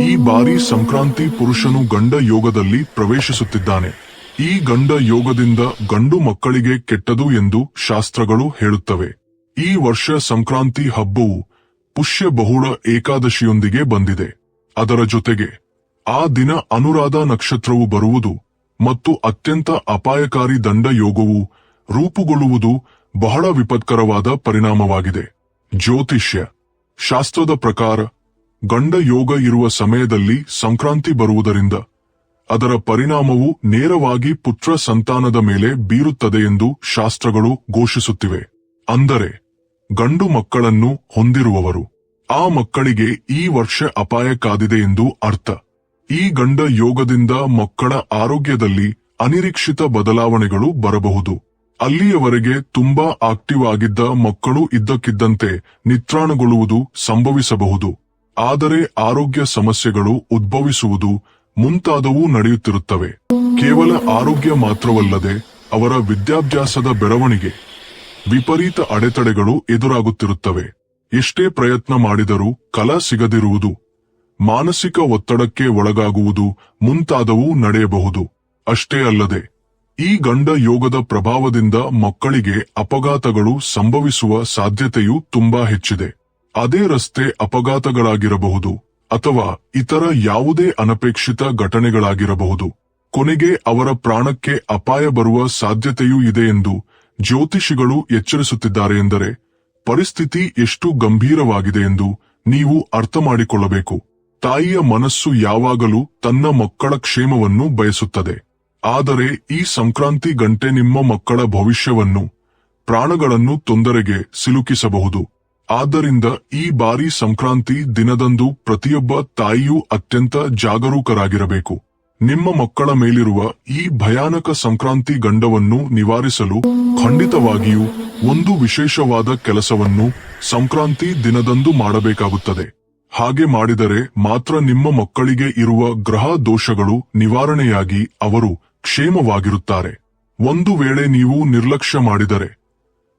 ಈ ಬಾರಿ ಸಂಕ್ರಾಂತಿ ಪುರುಷನು ಗಂಡ ಯೋಗದಲ್ಲಿ ಪ್ರವೇಶಿಸುತ್ತಿದ್ದಾನೆ. ಈ ಗಂಡ ಯೋಗದಿಂದ ಗಂಡು ಮಕ್ಕಳಿಗೆ ಕೆಟ್ಟದು ಎಂದು ಶಾಸ್ತ್ರಗಳು ಹೇಳುತ್ತವೆ. ಈ ವರ್ಷ ಸಂಕ್ರಾಂತಿ ಹಬ್ಬವು ಪುಷ್ಯ ಬಹುಳ ಏಕಾದಶಿಯೊಂದಿಗೆ ಬಂದಿದೆ. ಅದರ ಜೊತೆಗೆ ಆ ದಿನ ಅನುರಾಧ ನಕ್ಷತ್ರವು ಬರುವುದು ಮತ್ತು ಅತ್ಯಂತ ಅಪಾಯಕಾರಿ ದಂಡ ಯೋಗವು ರೂಪುಗೊಳ್ಳುವುದು ಬಹಳ ವಿಪತ್ಕರವಾದ ಪರಿಣಾಮವಾಗಿದೆ. ಜ್ಯೋತಿಷ್ಯ ಶಾಸ್ತ್ರದ ಪ್ರಕಾರ ಗಂಡ ಯೋಗ ಇರುವ ಸಮಯದಲ್ಲಿ ಸಂಕ್ರಾಂತಿ ಬರುವುದರಿಂದ ಅದರ ಪರಿಣಾಮವು ನೇರವಾಗಿ ಪುತ್ರ ಸಂತಾನದ ಮೇಲೆ ಬೀರುತ್ತದೆ ಎಂದು ಶಾಸ್ತ್ರಗಳು ಘೋಷಿಸುತ್ತಿವೆ. ಅಂದರೆ ಗಂಡು ಮಕ್ಕಳನ್ನು ಹೊಂದಿರುವವರು ಆ ಮಕ್ಕಳಿಗೆ ಈ ವರ್ಷ ಅಪಾಯ ಕಾದಿದೆ ಎಂದು ಅರ್ಥ. ಈ ಗಂಡ ಯೋಗದಿಂದ ಮಕ್ಕಳ ಆರೋಗ್ಯದಲ್ಲಿ ಅನಿರೀಕ್ಷಿತ ಬದಲಾವಣೆಗಳು ಬರಬಹುದು. ಅಲ್ಲಿಯವರೆಗೆ ತುಂಬಾ ಆಕ್ಟಿವ್ ಆಗಿದ್ದ ಮಕ್ಕಳು ಇದ್ದಕ್ಕಿದ್ದಂತೆ ನಿತ್ರಾಣಗೊಳ್ಳುವುದು ಸಂಭವಿಸಬಹುದು. ಆದರೆ ಆರೋಗ್ಯ ಸಮಸ್ಯೆಗಳು ಉದ್ಭವಿಸುವುದು ಮುಂತಾದವು ನಡೆಯುತ್ತಿರುತ್ತವೆ. ಕೇವಲ ಆರೋಗ್ಯ ಮಾತ್ರವಲ್ಲದೆ ಅವರ ವಿದ್ಯಾಭ್ಯಾಸದ ಬೆಳವಣಿಗೆ ವಿಪರೀತ ಅಡೆತಡೆಗಳು ಎದುರಾಗುತ್ತಿರುತ್ತವೆ. ಎಷ್ಟೇ ಪ್ರಯತ್ನ ಮಾಡಿದರೂ ಫಲ ಸಿಗದಿರುವುದು, ಮಾನಸಿಕ ಒತ್ತಡಕ್ಕೆ ಒಳಗಾಗುವುದು ಮುಂತಾದವು ನಡೆಯಬಹುದು. ಅಷ್ಟೇ ಅಲ್ಲದೆ ಈ ಗಂಡ ಯೋಗದ ಪ್ರಭಾವದಿಂದ ಮಕ್ಕಳಿಗೆ ಅಪಘಾತಗಳು ಸಂಭವಿಸುವ ಸಾಧ್ಯತೆಯೂ ತುಂಬಾ ಹೆಚ್ಚಿದೆ. ಅದೇ ರಸ್ತೆ ಅಪಘಾತಗಳಾಗಿರಬಹುದು ಅಥವಾ ಇತರ ಯಾವುದೇ ಅನಪೇಕ್ಷಿತ ಘಟನೆಗಳಾಗಿರಬಹುದು. ಕೊನೆಗೆ ಅವರ ಪ್ರಾಣಕ್ಕೆ ಅಪಾಯ ಬರುವ ಸಾಧ್ಯತೆಯೂ ಇದೆ ಎಂದು ಜ್ಯೋತಿಷಿಗಳು ಎಚ್ಚರಿಸುತ್ತಿದ್ದಾರೆ. ಎಂದರೆ ಪರಿಸ್ಥಿತಿ ಎಷ್ಟು ಗಂಭೀರವಾಗಿದೆ ಎಂದು ನೀವು ಅರ್ಥ ಮಾಡಿಕೊಳ್ಳಬೇಕು. ತಾಯಿಯ ಮನಸ್ಸು ಯಾವಾಗಲೂ ತನ್ನ ಮಕ್ಕಳ ಕ್ಷೇಮವನ್ನು ಬಯಸುತ್ತದೆ. ಆದರೆ ಈ ಸಂಕ್ರಾಂತಿ ಗಂಟೆ ನಿಮ್ಮ ಮಕ್ಕಳ ಭವಿಷ್ಯವನ್ನು, ಪ್ರಾಣಗಳನ್ನು ತೊಂದರೆಗೆ ಸಿಲುಕಿಸಬಹುದು. ಆದ್ದರಿಂದ ಈ ಬಾರಿ ಸಂಕ್ರಾಂತಿ ದಿನದಂದು ಪ್ರತಿಯೊಬ್ಬ ತಾಯಿಯೂ ಅತ್ಯಂತ ಜಾಗರೂಕರಾಗಿರಬೇಕು. ನಿಮ್ಮ ಮಕ್ಕಳ ಮೇಲಿರುವ ಈ ಭಯಾನಕ ಸಂಕ್ರಾಂತಿ ಗಂಡವನ್ನು ನಿವಾರಿಸಲು ಖಂಡಿತವಾಗಿಯೂ ಒಂದು ವಿಶೇಷವಾದ ಕೆಲಸವನ್ನು ಸಂಕ್ರಾಂತಿ ದಿನದಂದು ಮಾಡಬೇಕಾಗುತ್ತದೆ. ಹಾಗೆ ಮಾಡಿದರೆ ಮಾತ್ರ ನಿಮ್ಮ ಮಕ್ಕಳಿಗೆ ಇರುವ ಗ್ರಹ ದೋಷಗಳು ನಿವಾರಣೆಯಾಗಿ ಅವರು ಕ್ಷೇಮವಾಗಿರುತ್ತಾರೆ. ಒಂದು ವೇಳೆ ನೀವು ನಿರ್ಲಕ್ಷ್ಯ ಮಾಡಿದರೆ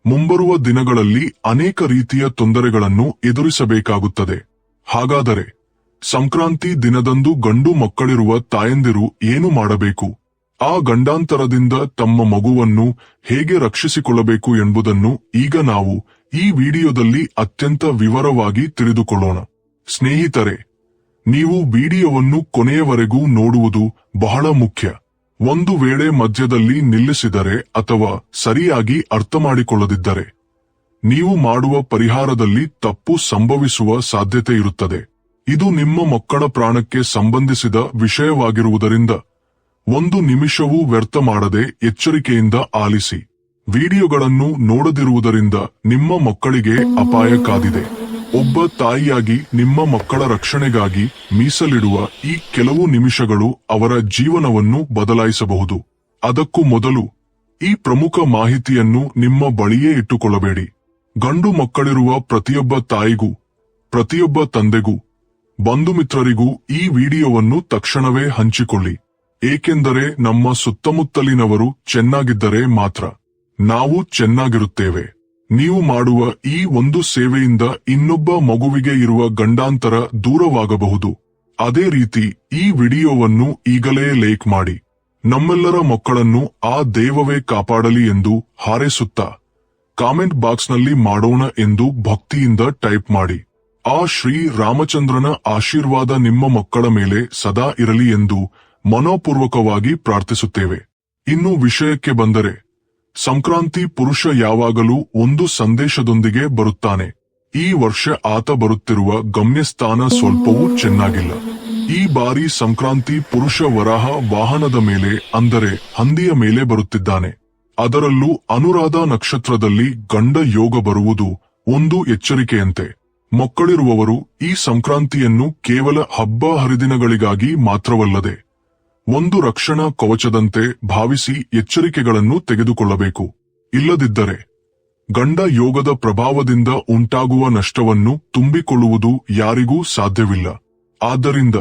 ಮುಂಬರುವ ದಿನಗಳಲ್ಲಿ ಅನೇಕ ರೀತಿಯ ತೊಂದರೆಗಳನ್ನು ಎದುರಿಸಬೇಕಾಗುತ್ತದೆ. ಹಾಗಾದರೆ ಸಂಕ್ರಾಂತಿ ದಿನದಂದು ಗಂಡು ಮಕ್ಕಳಿರುವ ತಾಯಂದಿರು ಏನು ಮಾಡಬೇಕು? ಆ ಗಂಡಾಂತರದಿಂದ ತಮ್ಮ ಮಗುವನ್ನು ಹೇಗೆ ರಕ್ಷಿಸಿಕೊಳ್ಳಬೇಕು ಎಂಬುದನ್ನು ಈಗ ನಾವು ಈ ವಿಡಿಯೋದಲ್ಲಿ ಅತ್ಯಂತ ವಿವರವಾಗಿ ತಿಳಿದುಕೊಳ್ಳೋಣ. ಸ್ನೇಹಿತರೆ, ನೀವು ವಿಡಿಯೋವನ್ನು ಕೊನೆಯವರೆಗೂ ನೋಡುವುದು ಬಹಳ ಮುಖ್ಯ. ಒಂದು ವೇಳೆ ಮಧ್ಯದಲ್ಲಿ ನಿಲ್ಲಿಸಿದರೆ ಅಥವಾ ಸರಿಯಾಗಿ ಅರ್ಥಮಾಡಿಕೊಳ್ಳದಿದ್ದರೆ ನೀವು ಮಾಡುವ ಪರಿಹಾರದಲ್ಲಿ ತಪ್ಪು ಸಂಭವಿಸುವ ಸಾಧ್ಯತೆ ಇರುತ್ತದೆ. ಇದು ನಿಮ್ಮ ಮಕ್ಕಳ ಪ್ರಾಣಕ್ಕೆ ಸಂಬಂಧಿಸಿದ ವಿಷಯವಾಗಿರುವುದರಿಂದ ಒಂದು ನಿಮಿಷವೂ ವ್ಯರ್ಥ ಮಾಡದೆ ಎಚ್ಚರಿಕೆಯಿಂದ ಆಲಿಸಿ. ವಿಡಿಯೋಗಳನ್ನು ನೋಡದಿರುವುದರಿಂದ ನಿಮ್ಮ ಮಕ್ಕಳಿಗೆ ಅಪಾಯ ಕಾದಿದೆ. ಒಬ್ಬ ತಾಯಿಯಾಗಿ ನಿಮ್ಮ ಮಕ್ಕಳ ರಕ್ಷಣೆಗಾಗಿ ಮೀಸಲಿಡುವ ಈ ಕೆಲವು ನಿಮಿಷಗಳು ಅವರ ಜೀವನವನ್ನು ಬದಲಾಯಿಸಬಹುದು. ಅದಕ್ಕೂ ಮೊದಲು ಈ ಪ್ರಮುಖ ಮಾಹಿತಿಯನ್ನು ನಿಮ್ಮ ಬಳಿಯೇ ಇಟ್ಟುಕೊಳ್ಳಬೇಡಿ. ಗಂಡು ಮಕ್ಕಳಿರುವ ಪ್ರತಿಯೊಬ್ಬ ತಾಯಿಗೂ, ಪ್ರತಿಯೊಬ್ಬ ತಂದೆಗೂ, ಬಂಧು ಮಿತ್ರರಿಗೂ ಈ ವಿಡಿಯೋವನ್ನು ತಕ್ಷಣವೇ ಹಂಚಿಕೊಳ್ಳಿ. ಏಕೆಂದರೆ ನಮ್ಮ ಸುತ್ತಮುತ್ತಲಿನವರು ಚೆನ್ನಾಗಿದ್ದರೆ ಮಾತ್ರ ನಾವು ಚೆನ್ನಾಗಿರುತ್ತೇವೆ. ನೀವು ಮಾಡುವ ಈ ಒಂದು ಸೇವೆಯಿಂದ ಇನ್ನೊಬ್ಬ ಮಗುವಿಗೆ ಇರುವ ಗಂಡಾಂತರ ದೂರವಾಗಬಹುದು. ಅದೇ ರೀತಿ ಈ ವಿಡಿಯೋವನ್ನು ಈಗಲೇ ಲೈಕ್ ಮಾಡಿ. ನಮ್ಮೆಲ್ಲರ ಮಕ್ಕಳನ್ನು ಆ ದೇವವೇ ಕಾಪಾಡಲಿ ಎಂದು ಹಾರೈಸುತ್ತಾ ಕಾಮೆಂಟ್ ಬಾಕ್ಸ್ನಲ್ಲಿ ಮಾಡೋಣ ಎಂದು ಭಕ್ತಿಯಿಂದ ಟೈಪ್ ಮಾಡಿ. ಆ ಶ್ರೀ ರಾಮಚಂದ್ರನ ಆಶೀರ್ವಾದ ನಿಮ್ಮ ಮಕ್ಕಳ ಮೇಲೆ ಸದಾ ಇರಲಿ ಎಂದು ಮನೋಪೂರ್ವಕವಾಗಿ ಪ್ರಾರ್ಥಿಸುತ್ತೇವೆ. ಇನ್ನು ವಿಷಯಕ್ಕೆ ಬಂದರೆ, ಸಂಕ್ರಾಂತಿ ಪುರುಷ ಯಾವಾಗಲೂ ಒಂದು ಸಂದೇಶದೊಂದಿಗೆ ಬರುತ್ತಾನೆ. ಈ ವರ್ಷ ಆತ ಬರುತ್ತಿರುವ ಗಮ್ಯಸ್ಥಾನ ಸ್ವಲ್ಪವೂ ಚೆನ್ನಾಗಿಲ್ಲ. ಈ ಬಾರಿ ಸಂಕ್ರಾಂತಿ ಪುರುಷ ವರಾಹ ವಾಹನದ ಮೇಲೆ, ಅಂದರೆ ಹಂದಿಯ ಮೇಲೆ ಬರುತ್ತಿದ್ದಾನೆ. ಅದರಲ್ಲೂ ಅನುರಾಧ ನಕ್ಷತ್ರದಲ್ಲಿ ಗಂಡ ಯೋಗ ಬರುವುದು ಒಂದು ಎಚ್ಚರಿಕೆಯಂತೆ. ಮಕ್ಕಳಿರುವವರು ಈ ಸಂಕ್ರಾಂತಿಯನ್ನು ಕೇವಲ ಹಬ್ಬ ಹರಿದಿನಗಳಿಗಾಗಿ ಮಾತ್ರವಲ್ಲದೆ ಒಂದು ರಕ್ಷಣಾ ಕವಚದಂತೆ ಭಾವಿಸಿ ಎಚ್ಚರಿಕೆಗಳನ್ನು ತೆಗೆದುಕೊಳ್ಳಬೇಕು. ಇಲ್ಲದಿದ್ದರೆ ಗಂಡ ಯೋಗದ ಪ್ರಭಾವದಿಂದ ಉಂಟಾಗುವ ನಷ್ಟವನ್ನು ತುಂಬಿಕೊಳ್ಳುವುದು ಯಾರಿಗೂ ಸಾಧ್ಯವಿಲ್ಲ. ಆದ್ದರಿಂದ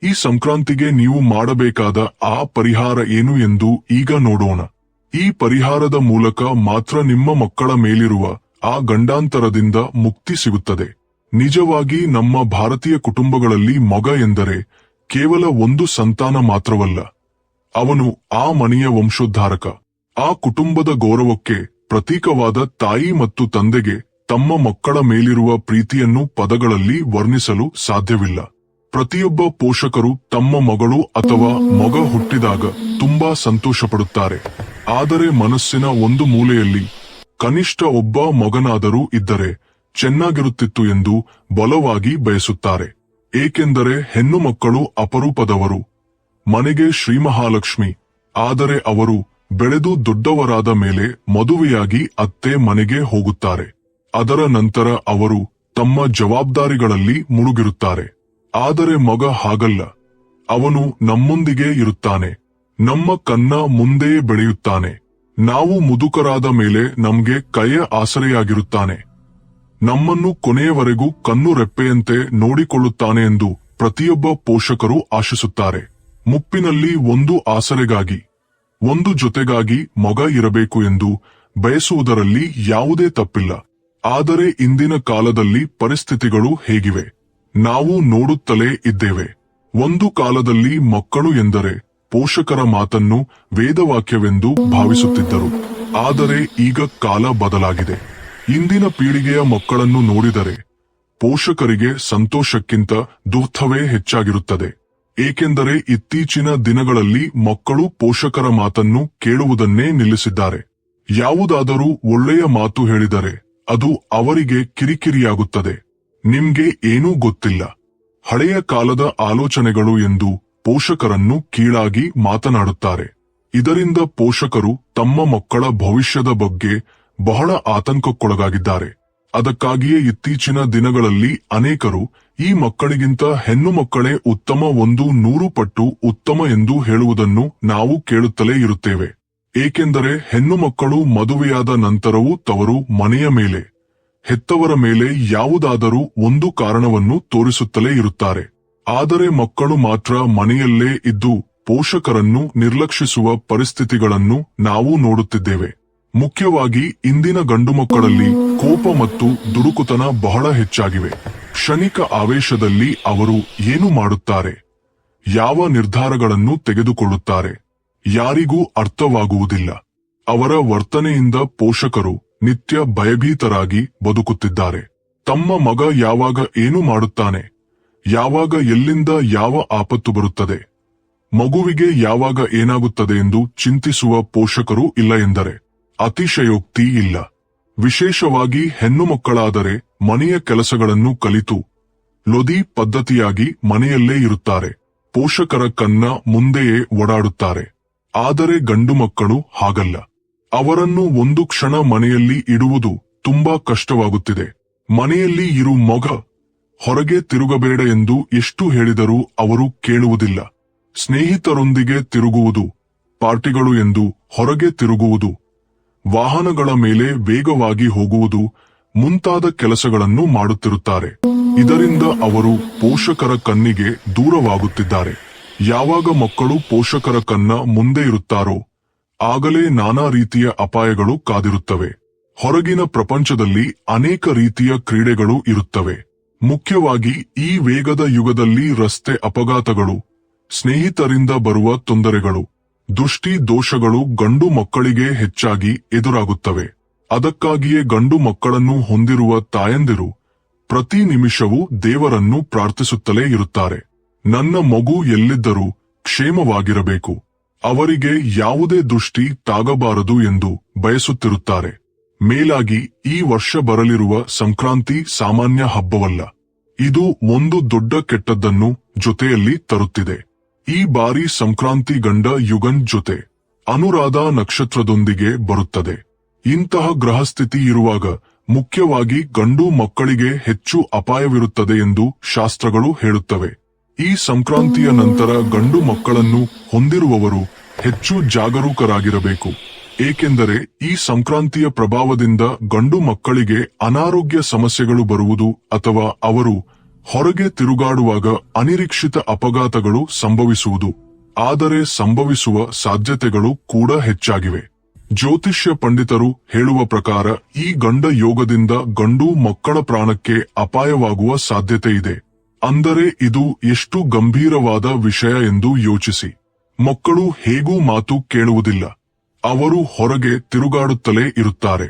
ಈ ಸಂಕ್ರಾಂತಿಗೆ ನೀವು ಮಾಡಬೇಕಾದ ಆ ಪರಿಹಾರ ಏನು ಎಂದು ಈಗ ನೋಡೋಣ. ಈ ಪರಿಹಾರದ ಮೂಲಕ ಮಾತ್ರ ನಿಮ್ಮ ಮಕ್ಕಳ ಮೇಲಿರುವ ಆ ಗಂಡಾಂತರದಿಂದ ಮುಕ್ತಿ ಸಿಗುತ್ತದೆ. ನಿಜವಾಗಿ ನಮ್ಮ ಭಾರತೀಯ ಕುಟುಂಬಗಳಲ್ಲಿ ಮಗ ಎಂದರೆ ಕೇವಲ ಒಂದು ಸಂತಾನ ಮಾತ್ರವಲ್ಲ, ಅವನು ಆ ಮನೆಯ ವಂಶೋದ್ಧಾರಕ. ಆ ಕುಟುಂಬದ ಗೌರವಕ್ಕೆ ಪ್ರತೀಕವಾದ ತಾಯಿ ಮತ್ತು ತಂದೆಗೆ ತಮ್ಮ ಮಕ್ಕಳ ಮೇಲಿರುವ ಪ್ರೀತಿಯನ್ನು ಪದಗಳಲ್ಲಿ ವರ್ಣಿಸಲು ಸಾಧ್ಯವಿಲ್ಲ. ಪ್ರತಿಯೊಬ್ಬ ಪೋಷಕರು ತಮ್ಮ ಮಗಳು ಅಥವಾ ಮಗ ಹುಟ್ಟಿದಾಗ ತುಂಬಾ ಸಂತೋಷಪಡುತ್ತಾರೆ. ಆದರೆ ಮನಸ್ಸಿನ ಒಂದು ಮೂಲೆಯಲ್ಲಿ ಕನಿಷ್ಠ ಒಬ್ಬ ಮಗನಾದರೂ ಇದ್ದರೆ ಚೆನ್ನಾಗಿರುತ್ತಿತ್ತು ಎಂದು ಬಲವಾಗಿ ಬಯಸುತ್ತಾರೆ. ಏಕೆಂದರೆ ಹೆಣ್ಣು ಮಕ್ಕಳು ಅಪರೂಪದವರು, ಮನೆಗೆ ಶ್ರೀಮಹಾಲಕ್ಷ್ಮಿ. ಆದರೆ ಅವರು ಬೆಳೆದು ದೊಡ್ಡವರಾದ ಮೇಲೆ ಮದುವೆಯಾಗಿ ಅತ್ತೆ ಮನೆಗೆ ಹೋಗುತ್ತಾರೆ. ಅದರ ನಂತರ ಅವರು ತಮ್ಮ ಜವಾಬ್ದಾರಿಗಳಲ್ಲಿ ಮುಳುಗಿರುತ್ತಾರೆ. ಆದರೆ ಮಗ ಹಾಗಲ್ಲ. ಅವನು ನಮ್ಮೊಂದಿಗೆ ಇರುತ್ತಾನೆ, ನಮ್ಮ ಕಣ್ಣ ಮುಂದೆಯೇ ಬೆಳೆಯುತ್ತಾನೆ. ನಾವು ಮುದುಕರಾದ ಮೇಲೆ ನಮ್ಗೆ ಕೈಯ ಆಸರೆಯಾಗಿರುತ್ತಾನೆ. ನಮ್ಮನ್ನು ಕೊನೆಯವರೆಗೂ ಕಣ್ಣು ರೆಪ್ಪೆಯಂತೆ ನೋಡಿಕೊಳ್ಳುತ್ತಾನೆ ಎಂದು ಪ್ರತಿಯೊಬ್ಬ ಪೋಷಕರು ಆಶಿಸುತ್ತಾರೆ. ಮುಪ್ಪಿನಲ್ಲಿ ಒಂದು ಆಸರೆಗಾಗಿ, ಒಂದು ಜೊತೆಗಾಗಿ ಮಗ ಇರಬೇಕು ಎಂದು ಬಯಸುವುದರಲ್ಲಿ ಯಾವುದೇ ತಪ್ಪಿಲ್ಲ. ಆದರೆ ಇಂದಿನ ಕಾಲದಲ್ಲಿ ಪರಿಸ್ಥಿತಿಗಳು ಹೇಗಿವೆ ನಾವು ನೋಡುತ್ತಲೇ ಇದ್ದೇವೆ. ಒಂದು ಕಾಲದಲ್ಲಿ ಮಕ್ಕಳು ಎಂದರೆ ಪೋಷಕರ ಮಾತನ್ನು ವೇದವಾಕ್ಯವೆಂದು ಭಾವಿಸುತ್ತಿದ್ದರು. ಆದರೆ ಈಗ ಕಾಲ ಬದಲಾಗಿದೆ. ಇಂದಿನ ಪೀಳಿಗೆಯ ಮಕ್ಕಳನ್ನು ನೋಡಿದರೆ ಪೋಷಕರಿಗೆ ಸಂತೋಷಕ್ಕಿಂತ ದುಃಖವೇ ಹೆಚ್ಚಾಗಿರುತ್ತದೆ. ಏಕೆಂದರೆ ಇತ್ತೀಚಿನ ದಿನಗಳಲ್ಲಿ ಮಕ್ಕಳು ಪೋಷಕರ ಮಾತನ್ನು ಕೇಳುವುದನ್ನೇ ನಿಲ್ಲಿಸಿದ್ದಾರೆ. ಯಾವುದಾದರೂ ಒಳ್ಳೆಯ ಮಾತು ಹೇಳಿದರೆ ಅದು ಅವರಿಗೆ ಕಿರಿಕಿರಿಯಾಗುತ್ತದೆ. ನಿಮ್ಗೆ ಏನೂ ಗೊತ್ತಿಲ್ಲ, ಹಳೆಯ ಕಾಲದ ಆಲೋಚನೆಗಳು ಎಂದು ಪೋಷಕರನ್ನು ಕೀಳಾಗಿ ಮಾತನಾಡುತ್ತಾರೆ. ಇದರಿಂದ ಪೋಷಕರು ತಮ್ಮ ಮಕ್ಕಳ ಭವಿಷ್ಯದ ಬಗ್ಗೆ ಬಹಳ ಆತಂಕಕ್ಕೊಳಗಾಗಿದ್ದಾರೆ. ಅದಕ್ಕಾಗಿಯೇ ಇತ್ತೀಚಿನ ದಿನಗಳಲ್ಲಿ ಅನೇಕರು ಈ ಮಕ್ಕಳಿಗಿಂತ ಹೆಣ್ಣು ಮಕ್ಕಳೇ ಉತ್ತಮ, 100 ಪಟ್ಟು ಉತ್ತಮ ಎಂದು ಹೇಳುವುದನ್ನು ನಾವು ಕೇಳುತ್ತಲೇ ಇರುತ್ತೇವೆ. ಏಕೆಂದರೆ ಹೆಣ್ಣು ಮಕ್ಕಳು ಮದುವೆಯಾದ ನಂತರವೂ ತವರು ಮನೆಯ ಮೇಲೆ, ಹೆತ್ತವರ ಮೇಲೆ ಯಾವುದಾದರೂ ಒಂದು ಕಾರಣವನ್ನು ತೋರಿಸುತ್ತಲೇ ಇರುತ್ತಾರೆ. ಆದರೆ ಮಕ್ಕಳು ಮಾತ್ರ ಮನೆಯಲ್ಲೇ ಇದ್ದು ಪೋಷಕರನ್ನು ನಿರ್ಲಕ್ಷಿಸುವ ಪರಿಸ್ಥಿತಿಗಳನ್ನು ನಾವು ನೋಡುತ್ತಿದ್ದೇವೆ. ಮುಖ್ಯವಾಗಿ ಇಂದಿನ ಗಂಡು ಮಕ್ಕಳಲ್ಲಿ ಕೋಪ ಮತ್ತು ದುಡುಕುತನ ಬಹಳ ಹೆಚ್ಚಾಗಿವೆ. ಕ್ಷಣಿಕ ಆವೇಶದಲ್ಲಿ ಅವರು ಏನು ಮಾಡುತ್ತಾರೆ, ಯಾವ ನಿರ್ಧಾರಗಳನ್ನು ತೆಗೆದುಕೊಳ್ಳುತ್ತಾರೆ, ಯಾರಿಗೂ ಅರ್ಥವಾಗುವುದಿಲ್ಲ. ಅವರ ವರ್ತನೆಯಿಂದ ಪೋಷಕರು ನಿತ್ಯ ಭಯಭೀತರಾಗಿ ಬದುಕುತ್ತಿದ್ದಾರೆ. ತಮ್ಮ ಮಗ ಯಾವಾಗ ಏನು ಮಾಡುತ್ತಾನೆ, ಯಾವಾಗ ಎಲ್ಲಿಂದ ಯಾವ ಆಪತ್ತು ಬರುತ್ತದೆ, ಮಗುವಿಗೆ ಯಾವಾಗ ಏನಾಗುತ್ತದೆ ಎಂದು ಚಿಂತಿಸುವ ಪೋಷಕರು ಇಲ್ಲ ಎಂದರೆ ಅತಿಶಯೋಕ್ತಿ ಇಲ್ಲ. ವಿಶೇಷವಾಗಿ ಹೆಣ್ಣು ಮಕ್ಕಳಾದರೆ ಮನೆಯ ಕೆಲಸಗಳನ್ನು ಕಲಿತು ಲೊದಿ ಪದ್ಧತಿಯಾಗಿ ಮನೆಯಲ್ಲೇ ಇರುತ್ತಾರೆ. ಪೋಷಕರ ಕಣ್ಣ ಮುಂದೆಯೇ ಓಡಾಡುತ್ತಾರೆ. ಆದರೆ ಗಂಡು ಮಕ್ಕಳು ಹಾಗಲ್ಲ. ಅವರನ್ನು ಒಂದು ಕ್ಷಣ ಮನೆಯಲ್ಲಿ ಇಡುವುದು ತುಂಬಾ ಕಷ್ಟವಾಗುತ್ತಿದೆ. ಮನೆಯಲ್ಲಿ ಇರು ಮಗ, ಹೊರಗೆ ತಿರುಗಬೇಡ ಎಂದು ಎಷ್ಟು ಹೇಳಿದರೂ ಅವರು ಕೇಳುವುದಿಲ್ಲ. ಸ್ನೇಹಿತರೊಂದಿಗೆ ತಿರುಗುವುದು, ಪಾರ್ಟಿಗಳು ಎಂದು ಹೊರಗೆ ತಿರುಗುವುದು, ವಾಹನಗಳ ಮೇಲೆ ವೇಗವಾಗಿ ಹೋಗುವುದು ಮುಂತಾದ ಕೆಲಸಗಳನ್ನು ಮಾಡುತ್ತಿರುತ್ತಾರೆ. ಇದರಿಂದ ಅವರು ಪೋಷಕರ ಕಣ್ಣಿಗೆ ದೂರವಾಗುತ್ತಿದ್ದಾರೆ. ಯಾವಾಗ ಮಕ್ಕಳು ಪೋಷಕರ ಕಣ್ಣ ಮುಂದೆ ಇರುತ್ತಾರೋ ಆಗಲೇ ನಾನಾ ರೀತಿಯ ಅಪಾಯಗಳು ಕಾದಿರುತ್ತವೆ. ಹೊರಗಿನ ಪ್ರಪಂಚದಲ್ಲಿ ಅನೇಕ ರೀತಿಯ ಕ್ರೀಡೆಗಳು ಇರುತ್ತವೆ. ಮುಖ್ಯವಾಗಿ ಈ ವೇಗದ ಯುಗದಲ್ಲಿ ರಸ್ತೆ ಅಪಘಾತಗಳು, ಸ್ನೇಹಿತರಿಂದ ಬರುವ ತೊಂದರೆಗಳು, ದೃಷ್ಟಿ ದೋಷಗಳು ಗಂಡು ಮಕ್ಕಳಿಗೆ ಹೆಚ್ಚಾಗಿ ಎದುರಾಗುತ್ತವೆ. ಅದಕ್ಕಾಗಿಯೇ ಗಂಡು ಮಕ್ಕಳನ್ನು ಹೊಂದಿರುವ ತಾಯಂದಿರು ಪ್ರತಿ ನಿಮಿಷವೂ ದೇವರನ್ನು ಪ್ರಾರ್ಥಿಸುತ್ತಲೇ ಇರುತ್ತಾರೆ. ನನ್ನ ಮಗು ಎಲ್ಲಿದ್ದರೂ ಕ್ಷೇಮವಾಗಿರಬೇಕು, ಅವರಿಗೆ ಯಾವುದೇ ದೃಷ್ಟಿ ತಾಗಬಾರದು ಎಂದು ಬಯಸುತ್ತಿರುತ್ತಾರೆ. ಮೇಲಾಗಿ ಈ ವರ್ಷ ಬರಲಿರುವ ಸಂಕ್ರಾಂತಿ ಸಾಮಾನ್ಯ ಹಬ್ಬವಲ್ಲ. ಇದು ಒಂದು ದೊಡ್ಡ ಕೆಟ್ಟದ್ದನ್ನು ಜೊತೆಯಲ್ಲಿ ತರುತ್ತಿದೆ. ಈ ಬಾರಿ ಸಂಕ್ರಾಂತಿ ಗಂಡ ಯುಗನ್ ಜೊತೆ ಅನುರಾಧ ನಕ್ಷತ್ರದೊಂದಿಗೆ ಬರುತ್ತದೆ. ಇಂತಹ ಗ್ರಹಸ್ಥಿತಿ ಇರುವಾಗ ಮುಖ್ಯವಾಗಿ ಗಂಡು ಮಕ್ಕಳಿಗೆ ಹೆಚ್ಚು ಅಪಾಯವಿರುತ್ತದೆ ಎಂದು ಶಾಸ್ತ್ರಗಳು ಹೇಳುತ್ತವೆ. ಈ ಸಂಕ್ರಾಂತಿಯ ನಂತರ ಗಂಡು ಮಕ್ಕಳನ್ನು ಹೊಂದಿರುವವರು ಹೆಚ್ಚು ಜಾಗರೂಕರಾಗಿರಬೇಕು. ಏಕೆಂದರೆ ಈ ಸಂಕ್ರಾಂತಿಯ ಪ್ರಭಾವದಿಂದ ಗಂಡು ಮಕ್ಕಳಿಗೆ ಅನಾರೋಗ್ಯ ಸಮಸ್ಯೆಗಳು ಬರುವುದು ಅಥವಾ ಅವರು ಹೊರಗೆ ತಿರುಗಾಡುವಾಗ ಅನಿರೀಕ್ಷಿತ ಅಪಘಾತಗಳು ಸಂಭವಿಸುವುದು, ಆದರೆ ಸಂಭವಿಸುವ ಸಾಧ್ಯತೆಗಳು ಕೂಡ ಹೆಚ್ಚಾಗಿವೆ. ಜ್ಯೋತಿಷ್ಯ ಪಂಡಿತರು ಹೇಳುವ ಪ್ರಕಾರ ಈ ಗಂಡ ಯೋಗದಿಂದ ಗಂಡು ಮಕ್ಕಳ ಪ್ರಾಣಕ್ಕೆ ಅಪಾಯವಾಗುವ ಸಾಧ್ಯತೆ ಇದೆ. ಅಂದರೆ ಇದು ಎಷ್ಟು ಗಂಭೀರವಾದ ವಿಷಯ ಎಂದು ಯೋಚಿಸಿ. ಮಕ್ಕಳು ಹೇಗೂ ಮಾತು ಕೇಳುವುದಿಲ್ಲ. ಅವರು ಹೊರಗೆ ತಿರುಗಾಡುತ್ತಲೇ ಇರುತ್ತಾರೆ.